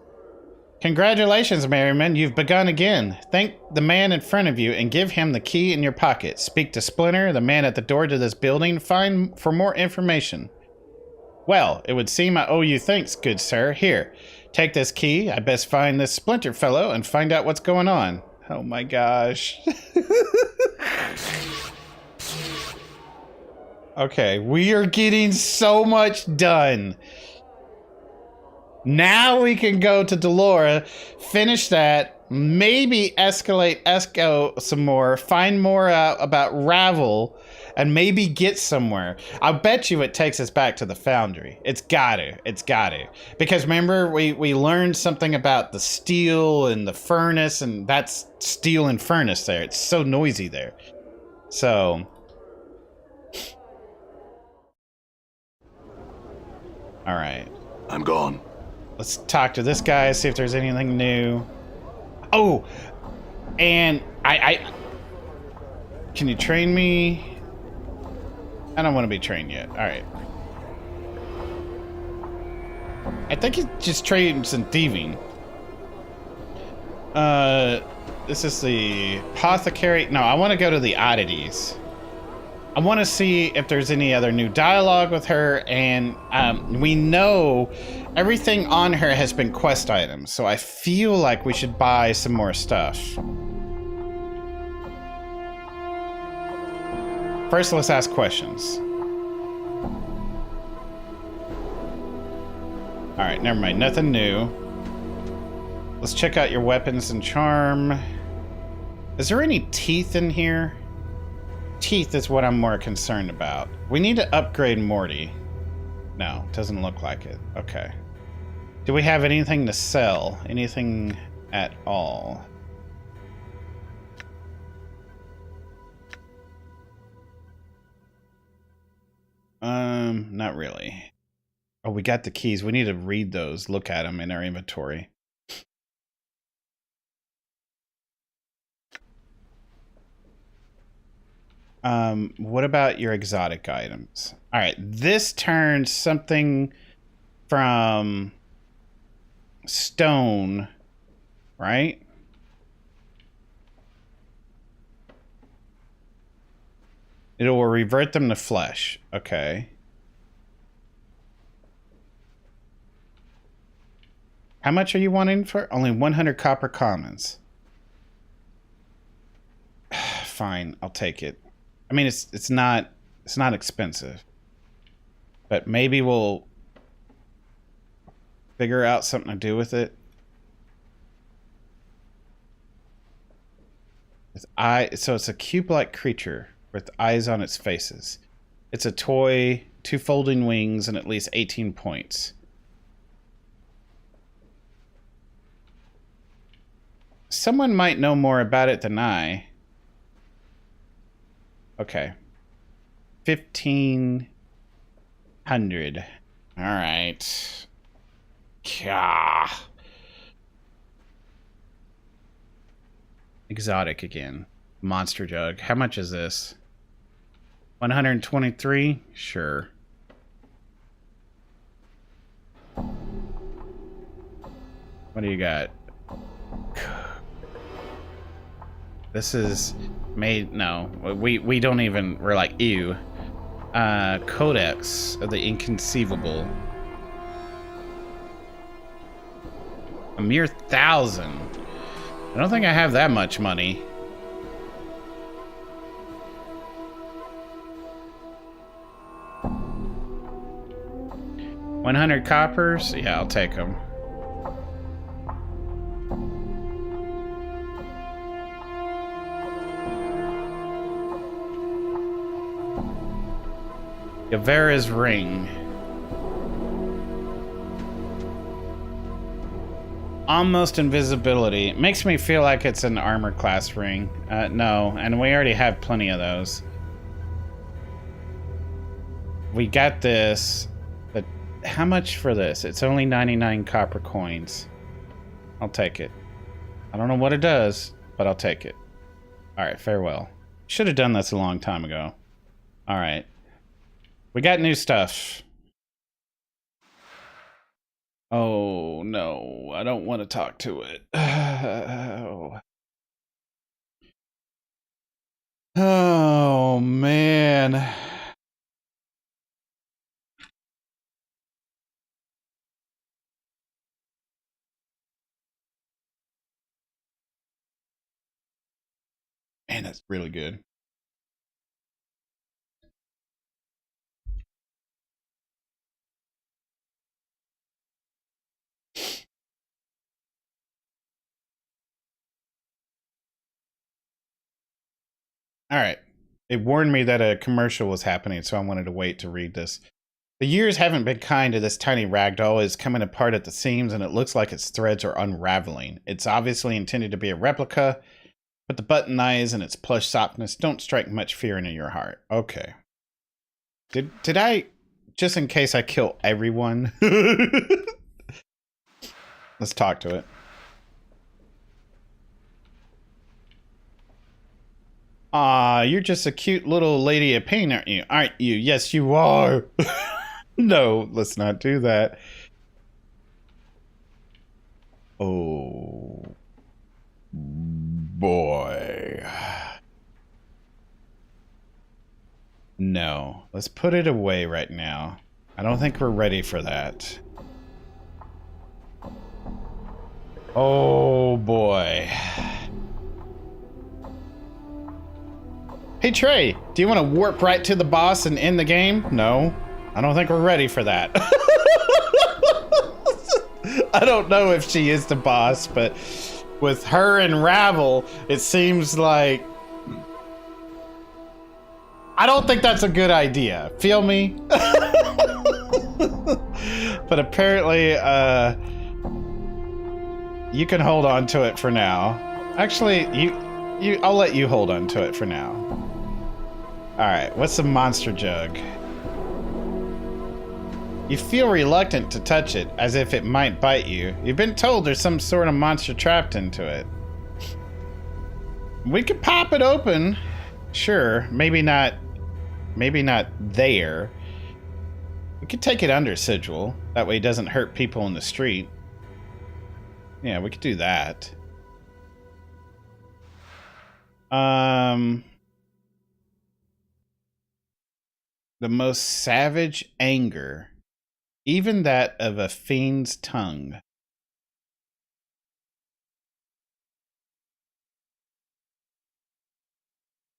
Congratulations, Merriman. You've begun again. Thank the man in front of you and give him the key in your pocket. Speak to Splinter, the man at the door to this building, for more information. Well, it would seem I owe you thanks, good sir. Here, take this key. I best find this Splinter fellow and find out what's going on. Oh my gosh. Okay, we are getting so much done. Now we can go to Delora, finish that, maybe escalate Esco some more, find more out about Ravel, and maybe get somewhere. I'll bet you it takes us back to the Foundry. It's gotta. Because remember, we learned something about the steel and the furnace, and that's steel and furnace there. It's so noisy there. So. All right. I'm gone. Let's talk to this guy, see if there's anything new. Oh, and I can you train me? I don't want to be trained yet. All right. I think he just trades in thieving. This is the apothecary. No, I want to go to the oddities. I want to see if there's any other new dialogue with her, and we know everything on her has been quest items, so I feel like we should buy some more stuff. First, let's ask questions. Alright, never mind. Nothing new. Let's check out your weapons and charm. Is there any teeth in here? Teeth is what I'm more concerned about. We need to upgrade Morty. No, doesn't look like it. Okay. Do we have anything to sell? Anything at all? Not really. Oh, we got the keys. We need to read those, look at them in our inventory. What about your exotic items? All right, this turns something from stone, right? It will revert them to flesh. Okay. How much are you wanting for? Only 100 copper commons. Fine, I'll take it. I mean, it's not expensive, but maybe we'll figure out something to do with it. With so it's a cube-like creature with eyes on its faces. It's a toy, 2 folding wings, and at least 18 points. Someone might know more about it than I. Okay. 1,500. All right. Gah. Exotic again. Monster jug. How much is this? 123? Sure. What do you got? This is made... No. We don't even... We're like, ew. Codex of the Inconceivable. A mere 1,000. I don't think I have that much money. $100 coppers? Yeah, I'll take them. Yavera's ring. Almost invisibility. It makes me feel like it's an armor class ring. No, and we already have plenty of those. We got this, but how much for this? It's only 99 copper coins. I'll take it. I don't know what it does, but I'll take it. Alright, farewell. Should have done this a long time ago. Alright. We got new stuff. Oh, no. I don't want to talk to it. Oh, man. Man, that's really good. All right. It warned me that a commercial was happening, so I wanted to wait to read this. The years haven't been kind to this tiny ragdoll. It's coming apart at the seams, and it looks like its threads are unraveling. It's obviously intended to be a replica, but the button eyes and its plush softness don't strike much fear into your heart. Okay. Did I, just in case I kill everyone? Let's talk to it. Aw, you're just a cute little lady of pain, aren't you? Aren't you? Yes, you are. No, let's not do that. Oh, boy. No, let's put it away right now. I don't think we're ready for that. Oh, boy. Hey Trey, do you want to warp right to the boss and end the game? No, I don't think we're ready for that. I don't know if she is the boss, but with her and Ravel, it seems like... I don't think that's a good idea. Feel me? But apparently, you can hold on to it for now. Actually, I'll let you hold on to it for now. Alright, what's the monster jug? You feel reluctant to touch it, as if it might bite you. You've been told there's some sort of monster trapped into it. We could pop it open. Sure, maybe not there. We could take it under Sigil. That way it doesn't hurt people in the street. Yeah, we could do that. The most savage anger, even that of a fiend's tongue.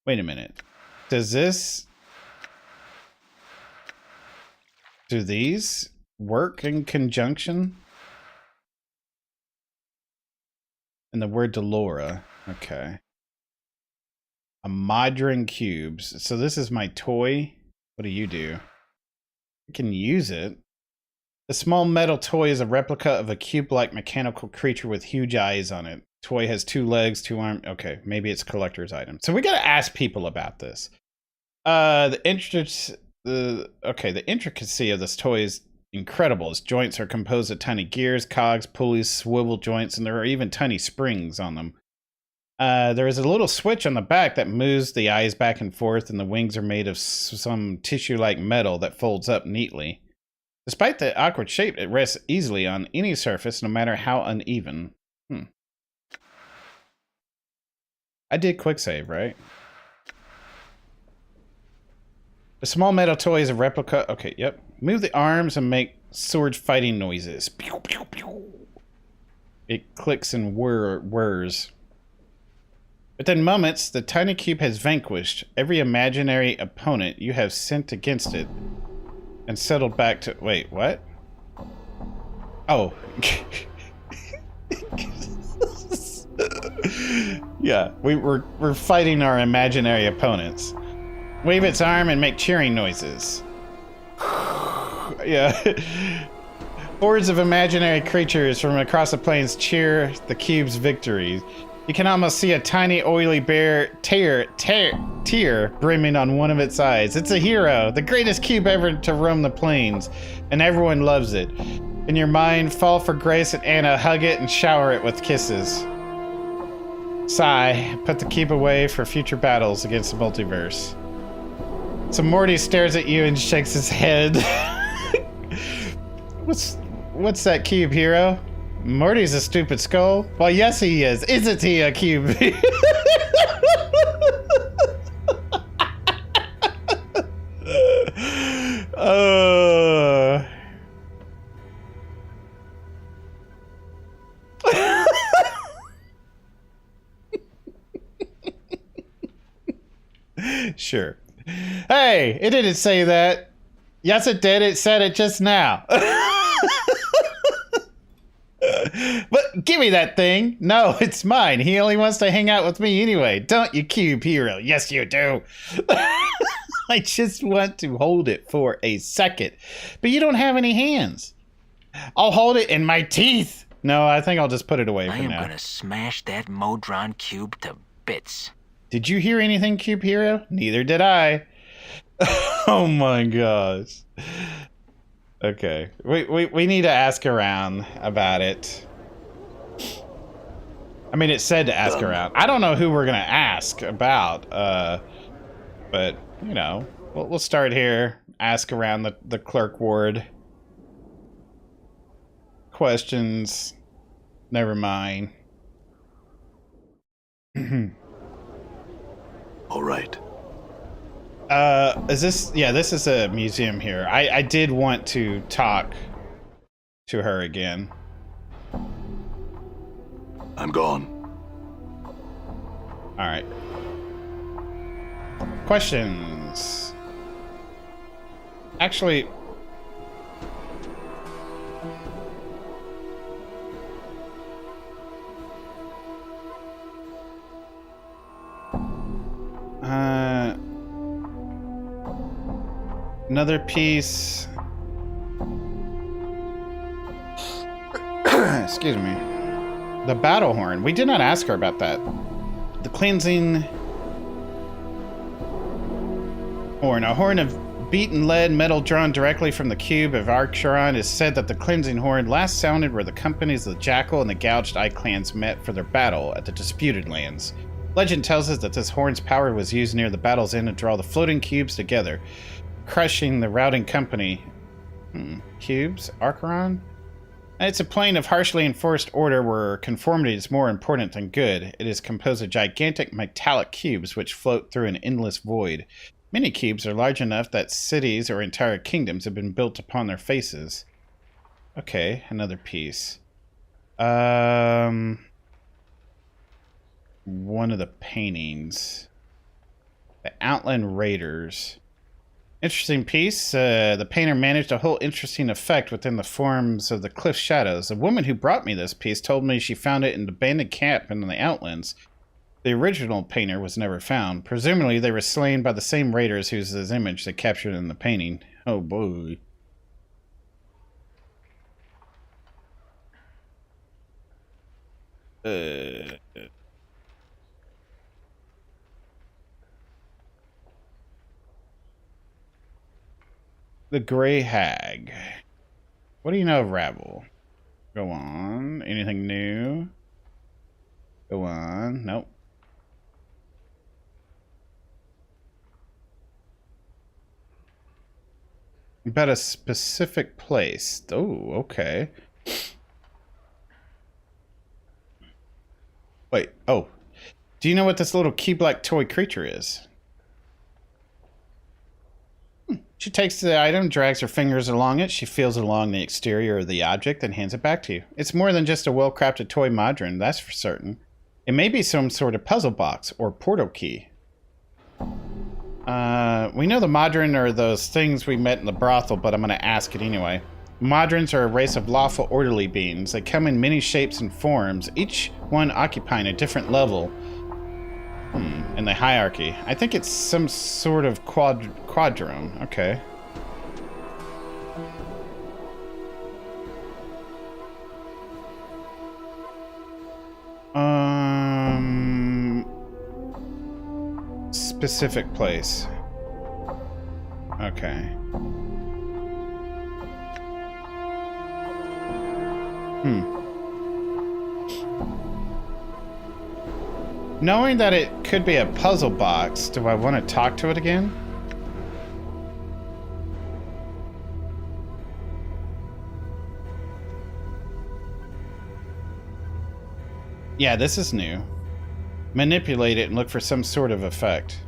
Wait a minute. Do these work in conjunction? And the word Delora. Okay. A modern cubes. So this is my toy. What do you do? I can use it. The small metal toy is a replica of a cube-like mechanical creature with huge eyes on it. Toy has 2 legs, 2 arms. Okay, maybe it's a collector's item. So we gotta ask people about this. The intricacy of this toy is incredible. Its joints are composed of tiny gears, cogs, pulleys, swivel joints, and there are even tiny springs on them. There is a little switch on the back that moves the eyes back and forth, and the wings are made of some tissue-like metal that folds up neatly. Despite the awkward shape, it rests easily on any surface, no matter how uneven. I did quick save, right? The small metal toy is a replica. Okay, yep. Move the arms and make sword fighting noises. Pew, pew, pew. It clicks and whirs. Within moments, the tiny cube has vanquished every imaginary opponent you have sent against it and settled back to... Wait, what? Oh. Yeah, we're fighting our imaginary opponents. Wave its arm and make cheering noises. Yeah. Hordes of imaginary creatures from across the plains cheer the cube's victory. You can almost see a tiny oily bear tear brimming on one of its eyes. It's a hero, the greatest cube ever to roam the plains, and everyone loves it. In your mind, fall for Grace and Anna, hug it and shower it with kisses. Sigh, put the cube away for future battles against the multiverse. So Morty stares at you and shakes his head. What's that cube, hero? Morty's a stupid skull? Well, yes he is. Isn't he a cube? Sure. Hey, it didn't say that. Yes, it did. It said it just now. But give me that thing. No, it's mine. He only wants to hang out with me anyway. Don't you, cube hero? Yes, you do. I just want to hold it for a second. But you don't have any hands. I'll hold it in my teeth. No, I think I'll just put it away for now. I am gonna smash that Modron cube to bits. Did you hear anything, cube hero? Neither did I. Oh my gosh. Okay, we need to ask around about it. I mean, it said to ask around. I don't know who we're gonna ask about, but you know, we'll start here. Ask around the clerk ward. Questions. Never mind. All right. Is this... Yeah, this is a museum here. I did want to talk to her again. I'm gone. Alright. Questions. Actually... Another piece. Excuse me. The battle horn. We did not ask her about that. The cleansing horn. A horn of beaten lead metal drawn directly from the cube of Archeron. Is said that the cleansing horn last sounded where the companies of the Jackal and the Gouged Eye clans met for their battle at the Disputed Lands. Legend tells us that this horn's power was used near the battle's end to draw the floating cubes together, crushing the routing company. Cubes? Archeron? It's a plane of harshly enforced order where conformity is more important than good. It is composed of gigantic metallic cubes which float through an endless void. Many cubes are large enough that cities or entire kingdoms have been built upon their faces. Okay, another piece. One of the paintings. The Outland Raiders. Interesting piece. The painter managed a whole interesting effect within the forms of the cliff shadows. The woman who brought me this piece told me she found it in an abandoned camp in the Outlands. The original painter was never found. Presumably, they were slain by the same raiders whose image they captured in the painting. Oh boy. The Grey Hag. What do you know of Rabble? Go on. Anything new? Go on. Nope. About a specific place. Oh, okay. Wait. Oh. Do you know what this little key-black toy creature is? She takes the item, drags her fingers along it. She feels along the exterior of the object, then hands it back to you. It's more than just a well-crafted toy modron, that's for certain. It may be some sort of puzzle box or portal key. We know the modron are those things we met in the brothel, but I'm going to ask it anyway. Modrons are a race of lawful orderly beings. They come in many shapes and forms, each one occupying a different level in the hierarchy. I think it's some sort of quadrone. Okay. Specific place. Okay. Knowing that it could be a puzzle box, do I want to talk to it again? Yeah, this is new. Manipulate it and look for some sort of effect.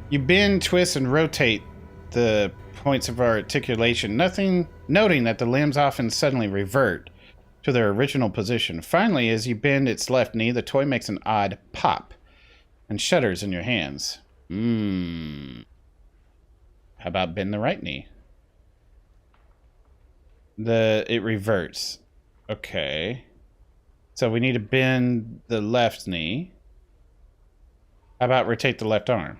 You bend, twist, and rotate the points of articulation, noting that the limbs often suddenly revert to their original position. Finally, as you bend its left knee, the toy makes an odd pop and shudders in your hands. How about bend the right knee? It reverts. Okay. So we need to bend the left knee. How about rotate the left arm?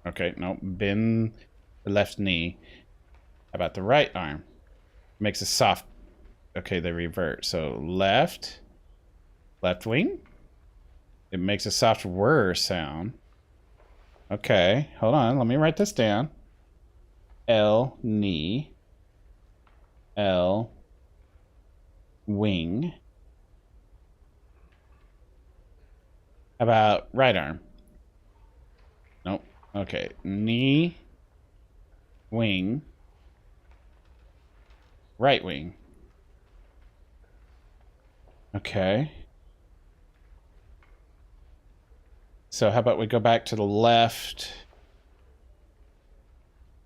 Okay, no, bend the left knee. How about the right arm? Makes a soft... Okay, they revert. So left wing. It makes a soft whir sound. Okay, hold on. Let me write this down. L, knee. L, wing. How about right arm? Nope. Okay, knee, wing, right wing. Okay. So how about we go back to the left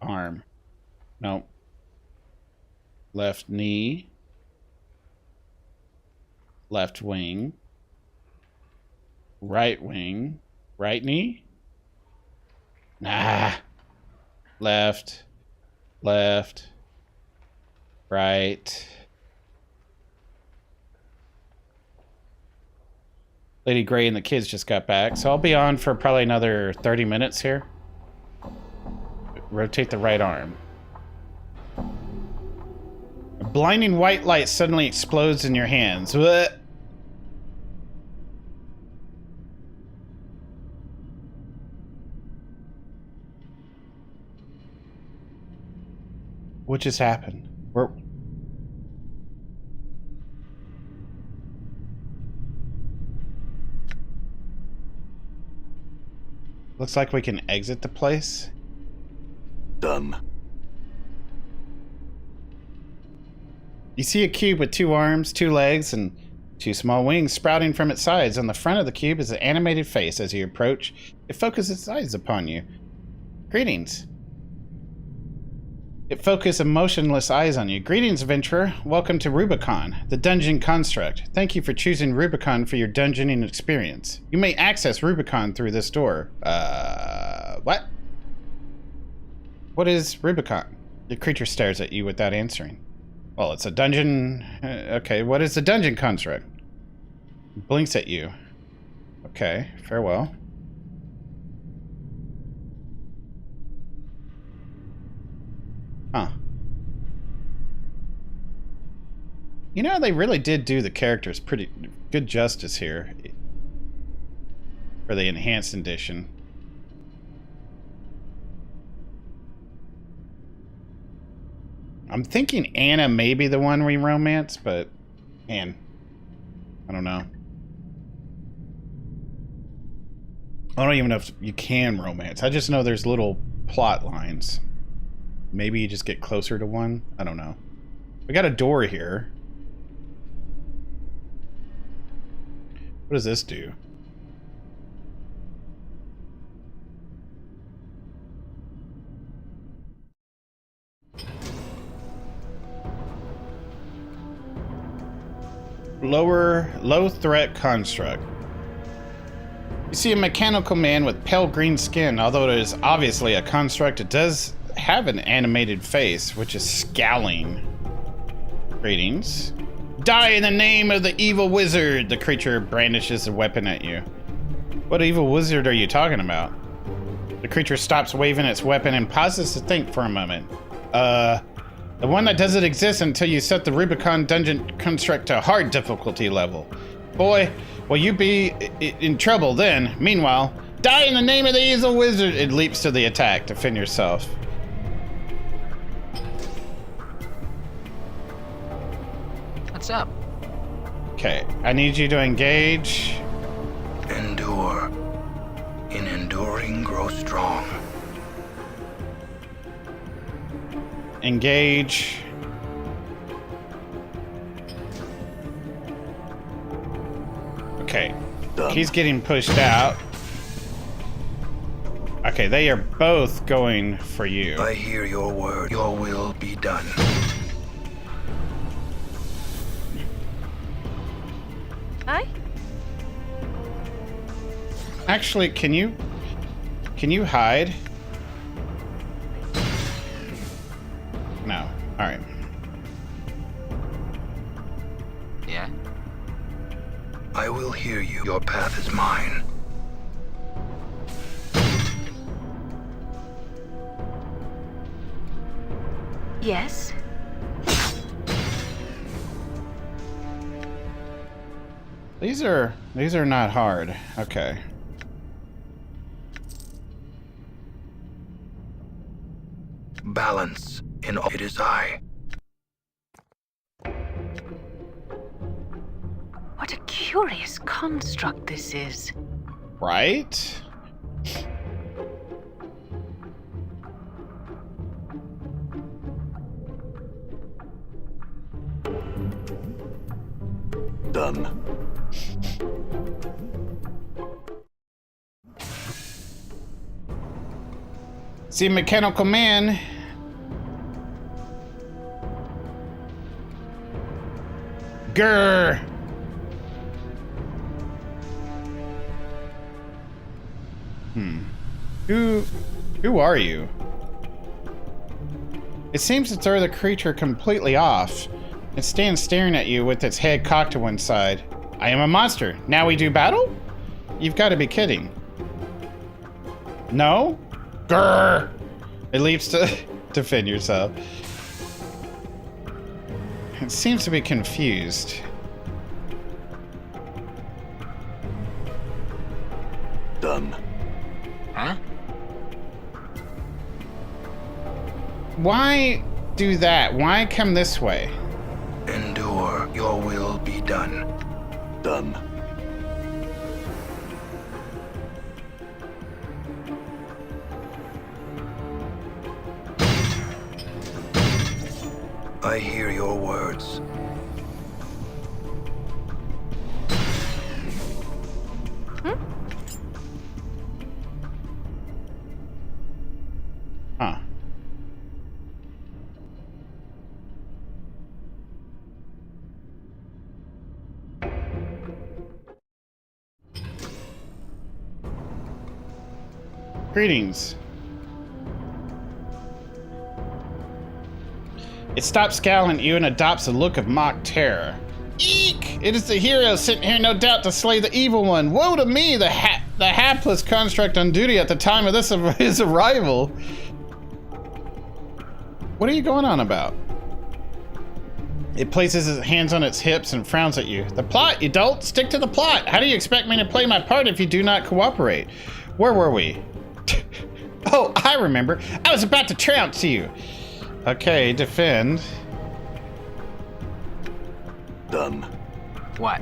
arm? Nope. Left knee. Left wing. Right wing. Right knee? Nah. Left. Left. Right. Lady Gray and the kids just got back, so I'll be on for probably another 30 minutes here. Rotate the right arm. A blinding white light suddenly explodes in your hands. Blech. What just happened? Looks like we can exit the place. Done. You see a cube with 2 arms, 2 legs, and 2 small wings sprouting from its sides. On the front of the cube is an animated face. As you approach, it focuses its eyes upon you. Greetings. It focuses emotionless eyes on you. Greetings, adventurer. Welcome to Rubicon, the dungeon construct. Thank you for choosing Rubicon for your dungeoning experience. You may access Rubicon through this door. What? What is Rubicon? The creature stares at you without answering. Well, it's a dungeon... okay, what is the dungeon construct? It blinks at you. Okay, farewell. Huh. You know, they really did do the characters pretty good justice here for the enhanced edition. I'm thinking Anna may be the one we romance, but man, I don't know. I don't even know if you can romance. I just know there's little plot lines. Maybe you just get closer to one. I don't know. We got a door here. What does this do? Low threat construct. You see a mechanical man with pale green skin. Although it is obviously a construct, it does have an animated face, which is scowling. Greetings. Die in the name of the evil wizard! The creature brandishes a weapon at you. What evil wizard are you talking about? The creature stops waving its weapon and pauses to think for a moment. The one that doesn't exist until you set the Rubicon dungeon construct to hard difficulty level. Boy, will you be in trouble then. Meanwhile, die in the name of the evil wizard! It leaps to the attack. Defend yourself. What's up? Okay, I need you to engage. Endure. In enduring, grow strong. Engage. Okay, Done. he's getting pushed out. Okay, they are both going for you. I hear your word. Your will be done. Aye? Actually, can you hide? No. All right. Yeah? I will hear you. Your path is mine. Yes? These are not hard. Okay. Balance. In all it is I. What a curious construct this is. Right? Done. See, mechanical man. Grr. Who are you? It seems to throw the creature completely off. It stands staring at you with its head cocked to one side. I am a monster. Now we do battle? You've got to be kidding. No? Grr! It leaps to defend yourself. It seems to be confused. Done. Huh? Why do that? Why come this way? Endure. Your will be done. Done. I hear your words. Huh. Greetings. It stops scowling at you and adopts a look of mock terror. Eek! It is the hero sitting here, no doubt, to slay the evil one. Woe to me, the hapless construct on duty at the time of his arrival. What are you going on about? It places its hands on its hips and frowns at you. The plot, you dolt! Stick to the plot! How do you expect me to play my part if you do not cooperate? Where were we? Oh, I remember. I was about to trounce you. Okay, defend. Done. What?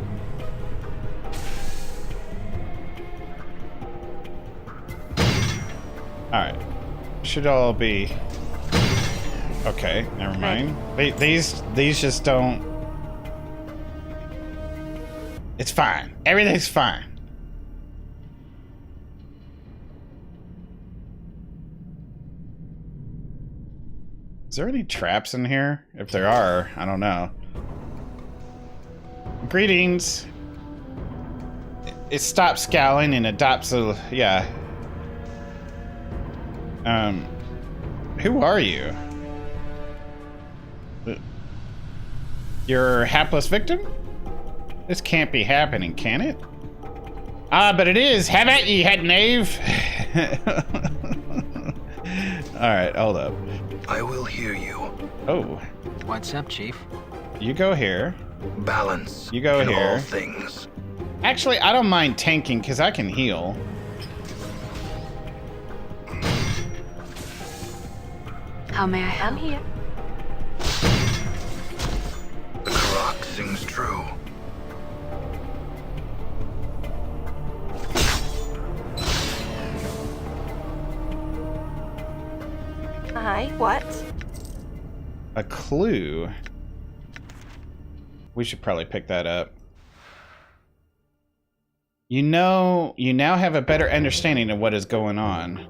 Alright. Should all be... Okay, never mind. These just don't... It's fine. Everything's fine. Is there any traps in here? If there are, I don't know. Greetings. It stops scowling and adopts a... Yeah. Who are you? Your hapless victim? This can't be happening, can it? Ah, but it is. Have at ye, head knave. Alright, hold up. I will hear you. Oh. What's up, Chief? You go here. Balance. You go in here. all things. Actually, I don't mind tanking because I can heal. How may I help? I'm here. The Karak sings true. Aye, what? A clue. We should probably pick that up. You now have a better understanding of what is going on.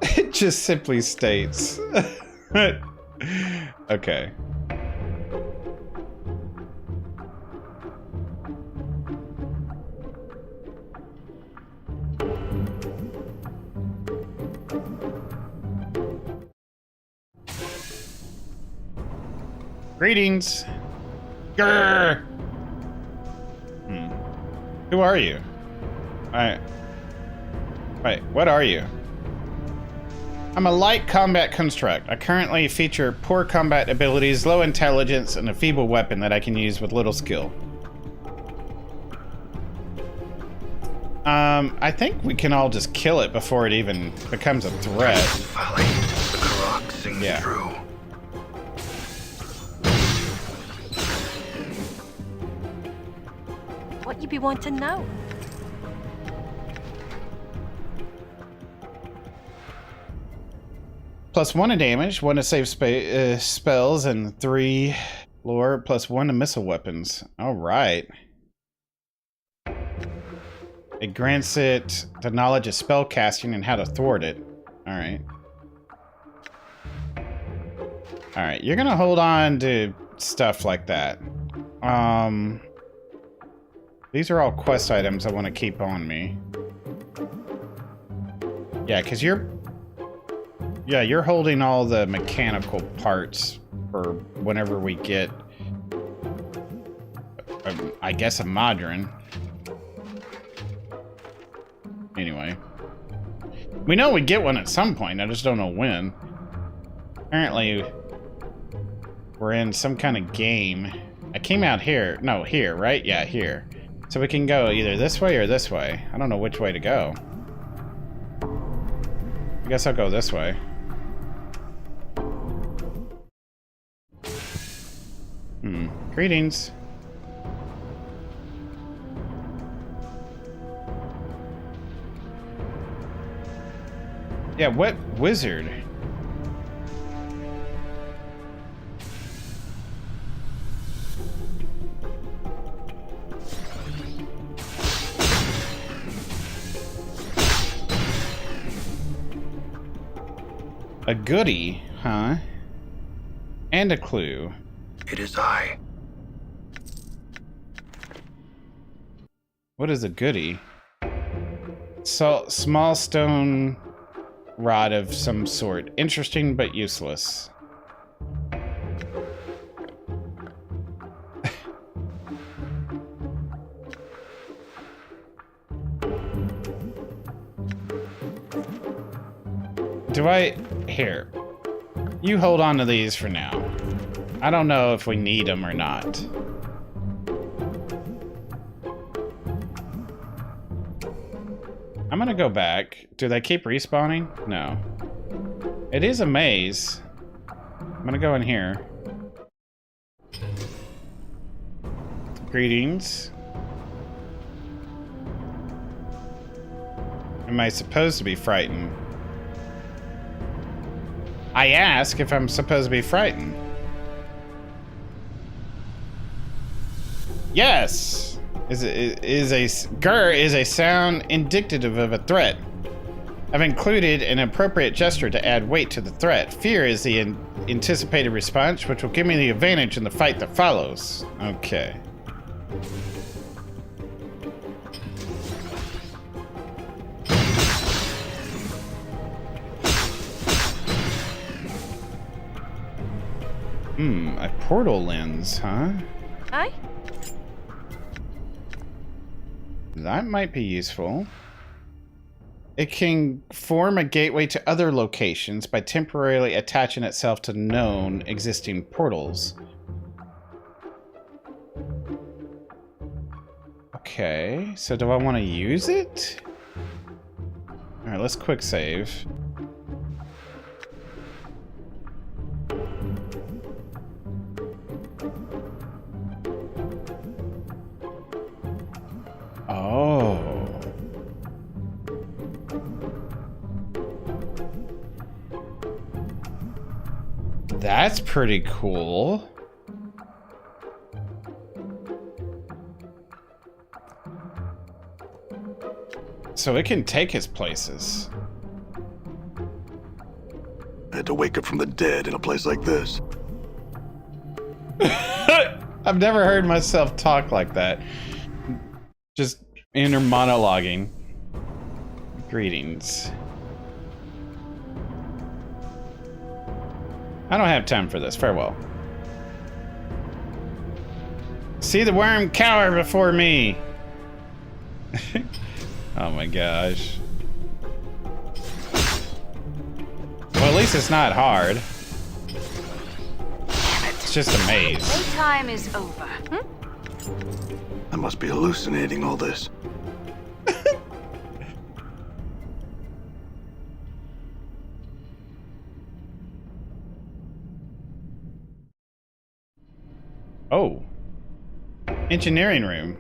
It just simply states. Okay. Greetings. Grr. Who are you? Wait, what are you? I'm a light combat construct. I currently feature poor combat abilities, low intelligence, and a feeble weapon that I can use with little skill. I think we can all just kill it before it even becomes a threat. Valley. The Karak sings Yeah. true. What you be wanting now? +1 to damage, 1 to save spells, and 3 lore, +1 to missile weapons. All right. It grants it the knowledge of spell casting and how to thwart it. All right. All right, you're gonna hold on to stuff like that. These are all quest items I want to keep on me. Yeah, because you're holding all the mechanical parts for whenever we get, I guess, a Modron. Anyway. We know we get one at some point, I just don't know when. Apparently, we're in some kind of game. I came out here. No, here, right? Yeah, here. So we can go either this way or this way. I don't know which way to go. I guess I'll go this way. Greetings. Yeah, what wizard? A goodie, huh? And a clue. It is I. What is a goodie? So, small stone rod of some sort. Interesting but useless. do I... Here. You hold on to these for now. I don't know if we need them or not. I'm gonna go back. Do they keep respawning? No. It is a maze. I'm gonna go in here. Greetings. Am I supposed to be frightened? I ask if I'm supposed to be frightened. Yes! Grr is a sound indicative of a threat. I've included an appropriate gesture to add weight to the threat. Fear is the anticipated response, which will give me the advantage in the fight that follows. Okay. A portal lens, huh? Aye? That might be useful. It can form a gateway to other locations by temporarily attaching itself to known existing portals. Okay, so do I want to use it? Alright, let's quick save. Oh. That's pretty cool. So it can take us places. I had to wake up from the dead in a place like this. I've never heard myself talk like that. Just inner monologuing. Greetings. I don't have time for this. Farewell. See the worm cower before me. Oh my gosh. Well, at least it's not hard. It's just a maze. Playtime is over. I must be hallucinating all this. Oh. Engineering room.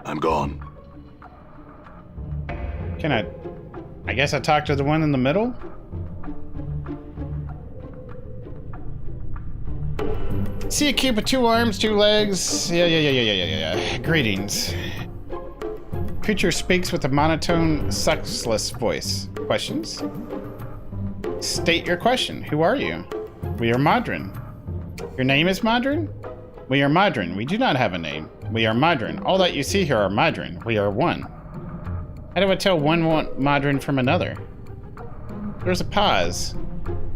I'm gone. Can I guess I talked to the one in the middle? See a cube with 2 arms, 2 legs. Yeah. Greetings. Creature speaks with a monotone, sexless voice. Questions? State your question. Who are you? We are Modron. Your name is Modron? We are Modron. We do not have a name. We are Modron. All that you see here are Modron. We are one. How do I tell one Modron from another? There's a pause.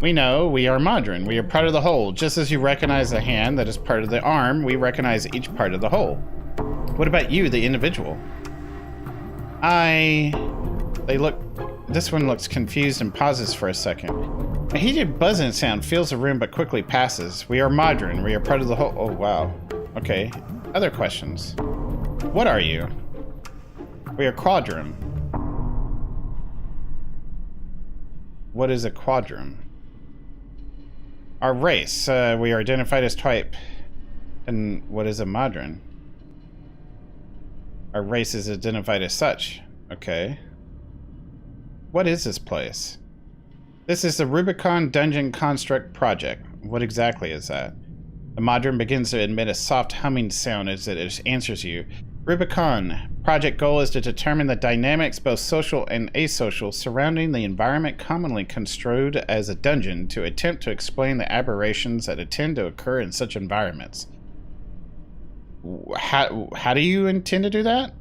We know we are Modron. We are part of the whole. Just as you recognize the hand that is part of the arm, we recognize each part of the whole. What about you, the individual? This one looks confused and pauses for a second. A heated buzzing sound fills the room but quickly passes. We are Modron. We are part of the whole. Oh, wow. Okay. Other questions. What are you? We are Quadrum. What is a Quadrum? Our race. We are identified as type. And what is a Modron? Our race is identified as such. Okay. What is this place? This is the Rubicon Dungeon Construct Project. What exactly is that? The Modron begins to emit a soft humming sound as it answers you. Rubicon. Project goal is to determine the dynamics, both social and asocial, surrounding the environment commonly construed as a dungeon to attempt to explain the aberrations that tend to occur in such environments. How do you intend to do that?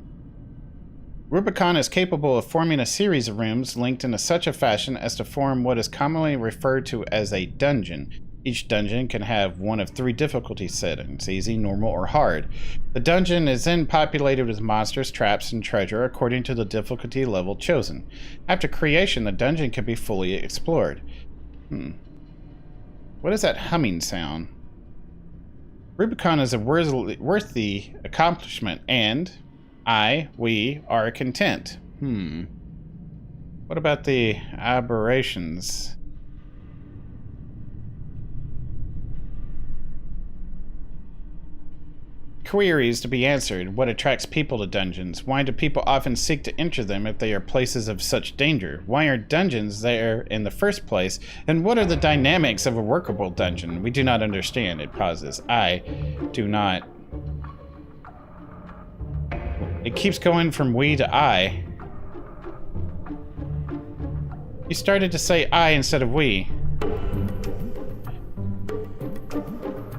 Rubicon is capable of forming a series of rooms linked in such a fashion as to form what is commonly referred to as a dungeon. Each dungeon can have one of 3 difficulty settings, easy, normal, or hard. The dungeon is then populated with monsters, traps, and treasure according to the difficulty level chosen. After creation, the dungeon can be fully explored. What is that humming sound? Rubicon is a worthy accomplishment, and we are content. What about the aberrations? Queries to be answered. What attracts people to dungeons? Why do people often seek to enter them if they are places of such danger? Why are dungeons there in the first place? And what are the dynamics of a workable dungeon? We do not understand. It pauses. I do not. It keeps going from we to I. You started to say I instead of we.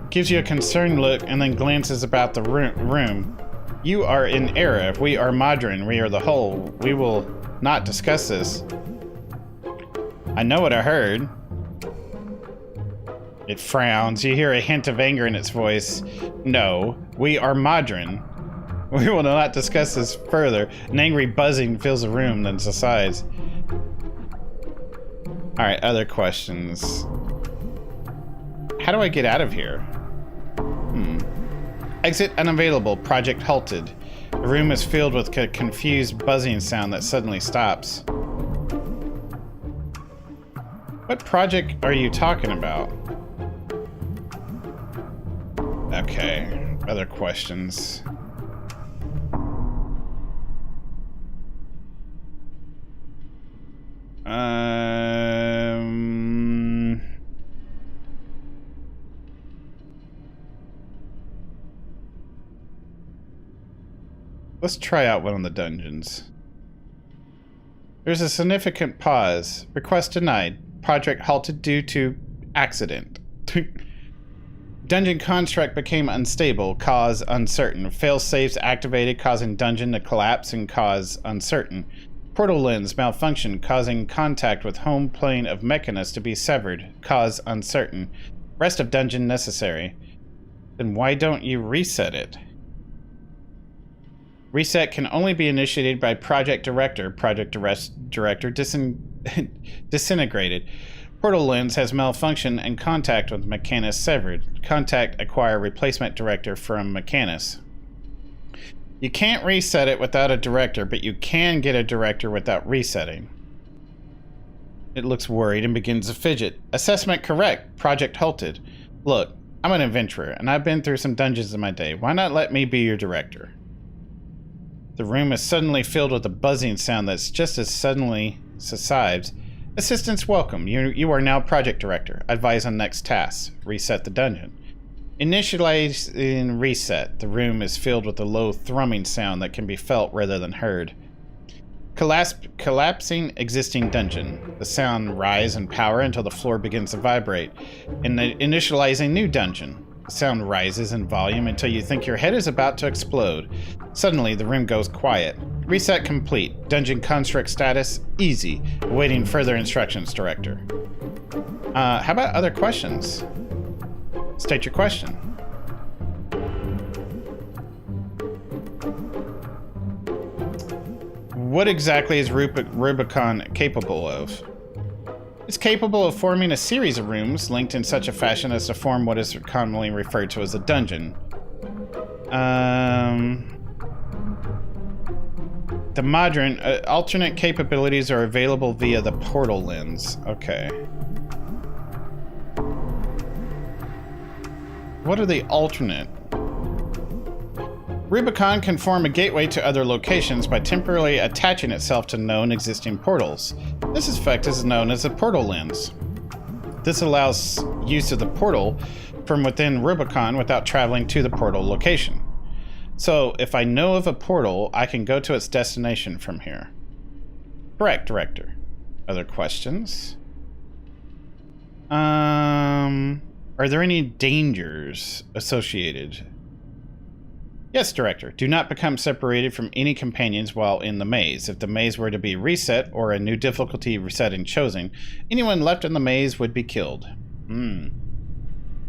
Gives you a concerned look and then glances about the room. You are in error. We are modern. We are the whole. We will not discuss this. I know what I heard. It frowns. You hear a hint of anger in its voice. No, we are modern. We will not discuss this further. An angry buzzing fills the room, then subsides. Alright, other questions. How do I get out of here? Exit unavailable. Project halted. The room is filled with a confused buzzing sound that suddenly stops. What project are you talking about? Okay, other questions. Let's try out one of the dungeons. There's a significant pause. Request denied. Project halted due to accident. Dungeon construct became unstable. Cause uncertain. Fail safes activated, causing dungeon to collapse and cause uncertain. Portal lens malfunction, causing contact with home plane of Mechanus to be severed. Cause uncertain. Rest of dungeon necessary. Then why don't you reset it? Reset can only be initiated by Project Director. Project Director disintegrated. Portal lens has malfunctioned and contact with Mechanus severed. Contact acquire replacement director from Mechanus. You can't reset it without a director, but you can get a director without resetting. It looks worried and begins to fidget. Assessment correct. Project halted. Look, I'm an adventurer, and I've been through some dungeons in my day. Why not let me be your director? The room is suddenly filled with a buzzing sound that's just as suddenly subsides. Assistance welcome. You are now project director. Advise on next tasks. Reset the dungeon. Initializing reset. The room is filled with a low thrumming sound that can be felt rather than heard. Collapsing existing dungeon. The sound rise in power until the floor begins to vibrate. Initializing new dungeon. The sound rises in volume until you think your head is about to explode. Suddenly, the room goes quiet. Reset complete. Dungeon construct status, easy. Awaiting further instructions, director. How about other questions? State your question. What exactly is Rubicon capable of? It's capable of forming a series of rooms linked in such a fashion as to form what is commonly referred to as a dungeon. The modern alternate capabilities are available via the portal lens. Okay. What are the alternate? Rubicon can form a gateway to other locations by temporarily attaching itself to known existing portals. This effect is known as the portal lens. This allows use of the portal from within Rubicon without traveling to the portal location. So, if I know of a portal, I can go to its destination from here. Correct, Director. Other questions? Are there any dangers associated? Yes, Director. Do not become separated from any companions while in the maze. If the maze were to be reset or a new difficulty resetting chosen, anyone left in the maze would be killed.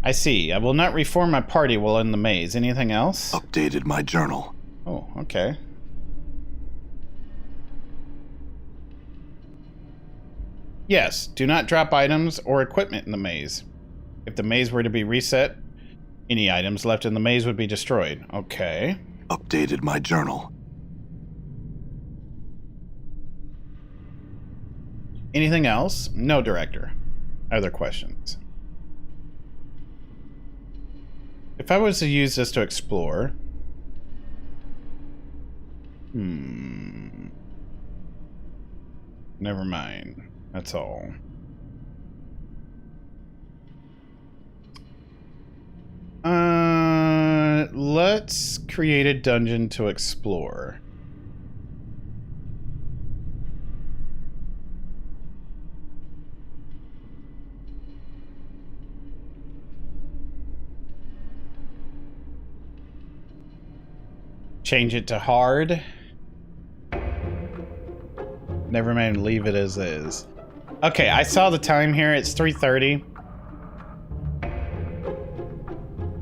I see. I will not reform my party while in the maze. Anything else? Updated my journal. Oh, okay. Yes, do not drop items or equipment in the maze. If the maze were to be reset, any items left in the maze would be destroyed. Okay. Updated my journal. Anything else? No, Director. Other questions? If I was to use this to explore... Never mind. That's all. Let's create a dungeon to explore. Change it to hard. Never mind, leave it as is. Okay, I saw the time here. It's 3:30.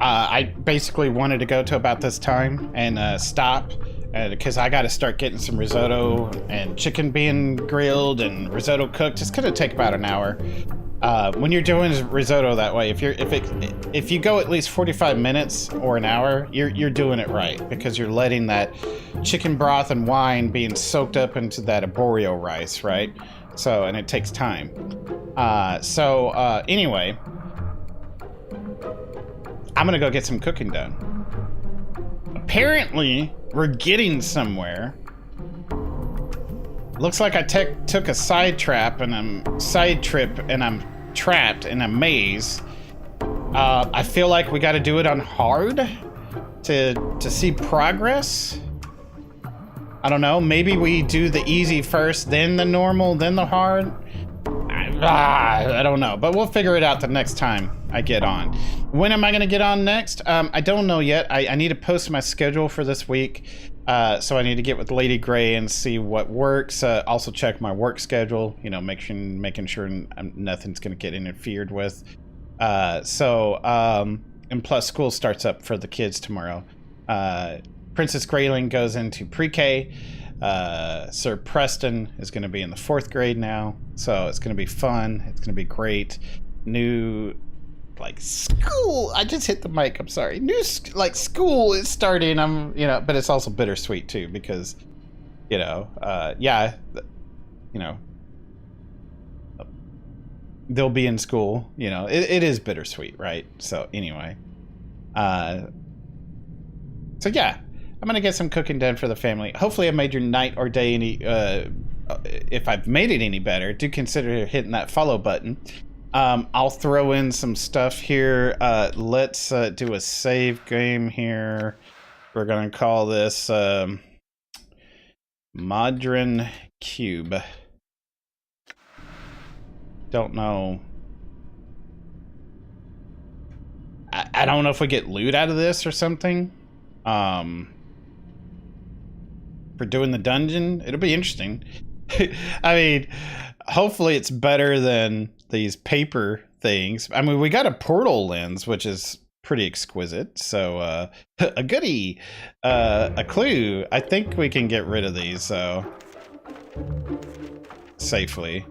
I basically wanted to go to about this time and stop because I got to start getting some risotto and chicken being grilled and risotto cooked. It's gonna take about an hour. When you're doing risotto that way, if you go at least 45 minutes or an hour, you're doing it right because you're letting that chicken broth and wine being soaked up into that arborio rice, right? So, and it takes time. Anyway, I'm gonna go get some cooking done. Apparently, we're getting somewhere. Looks like I took a side trip and I'm trapped in a maze. I feel like we got to do it on hard to see progress. I don't know. Maybe we do the easy first, then the normal, then the hard. I don't know, but we'll figure it out the next time I get on. When am I going to get on next? I don't know yet. I need to post my schedule for this week. So I need to get with Lady Grey and see what works. Also check my work schedule, you know, making sure nothing's going to get interfered with. And plus school starts up for the kids tomorrow. Princess Grayling goes into pre-K. Sir Preston is going to be in the 4th grade now. So it's going to be fun. It's going to be great. New... school. I just hit the mic. I'm sorry. School is starting. But it's also bittersweet too because, they'll be in school. It is bittersweet, right? So anyway, I'm gonna get some cooking done for the family. Hopefully, I made your night or day any. If I've made it any better, do consider hitting that follow button. I'll throw in some stuff here. Let's do a save game here. We're going to call this Modern Cube. Don't know. I don't know if we get loot out of this or something. For doing the dungeon. It'll be interesting. I mean, hopefully it's better than these paper things. I mean, we got a portal lens, which is pretty exquisite. So, a goodie, a clue. I think we can get rid of these, so safely.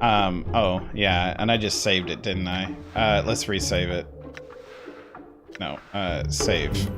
Oh, yeah, and I just saved it, didn't I? Let's resave it. No, save.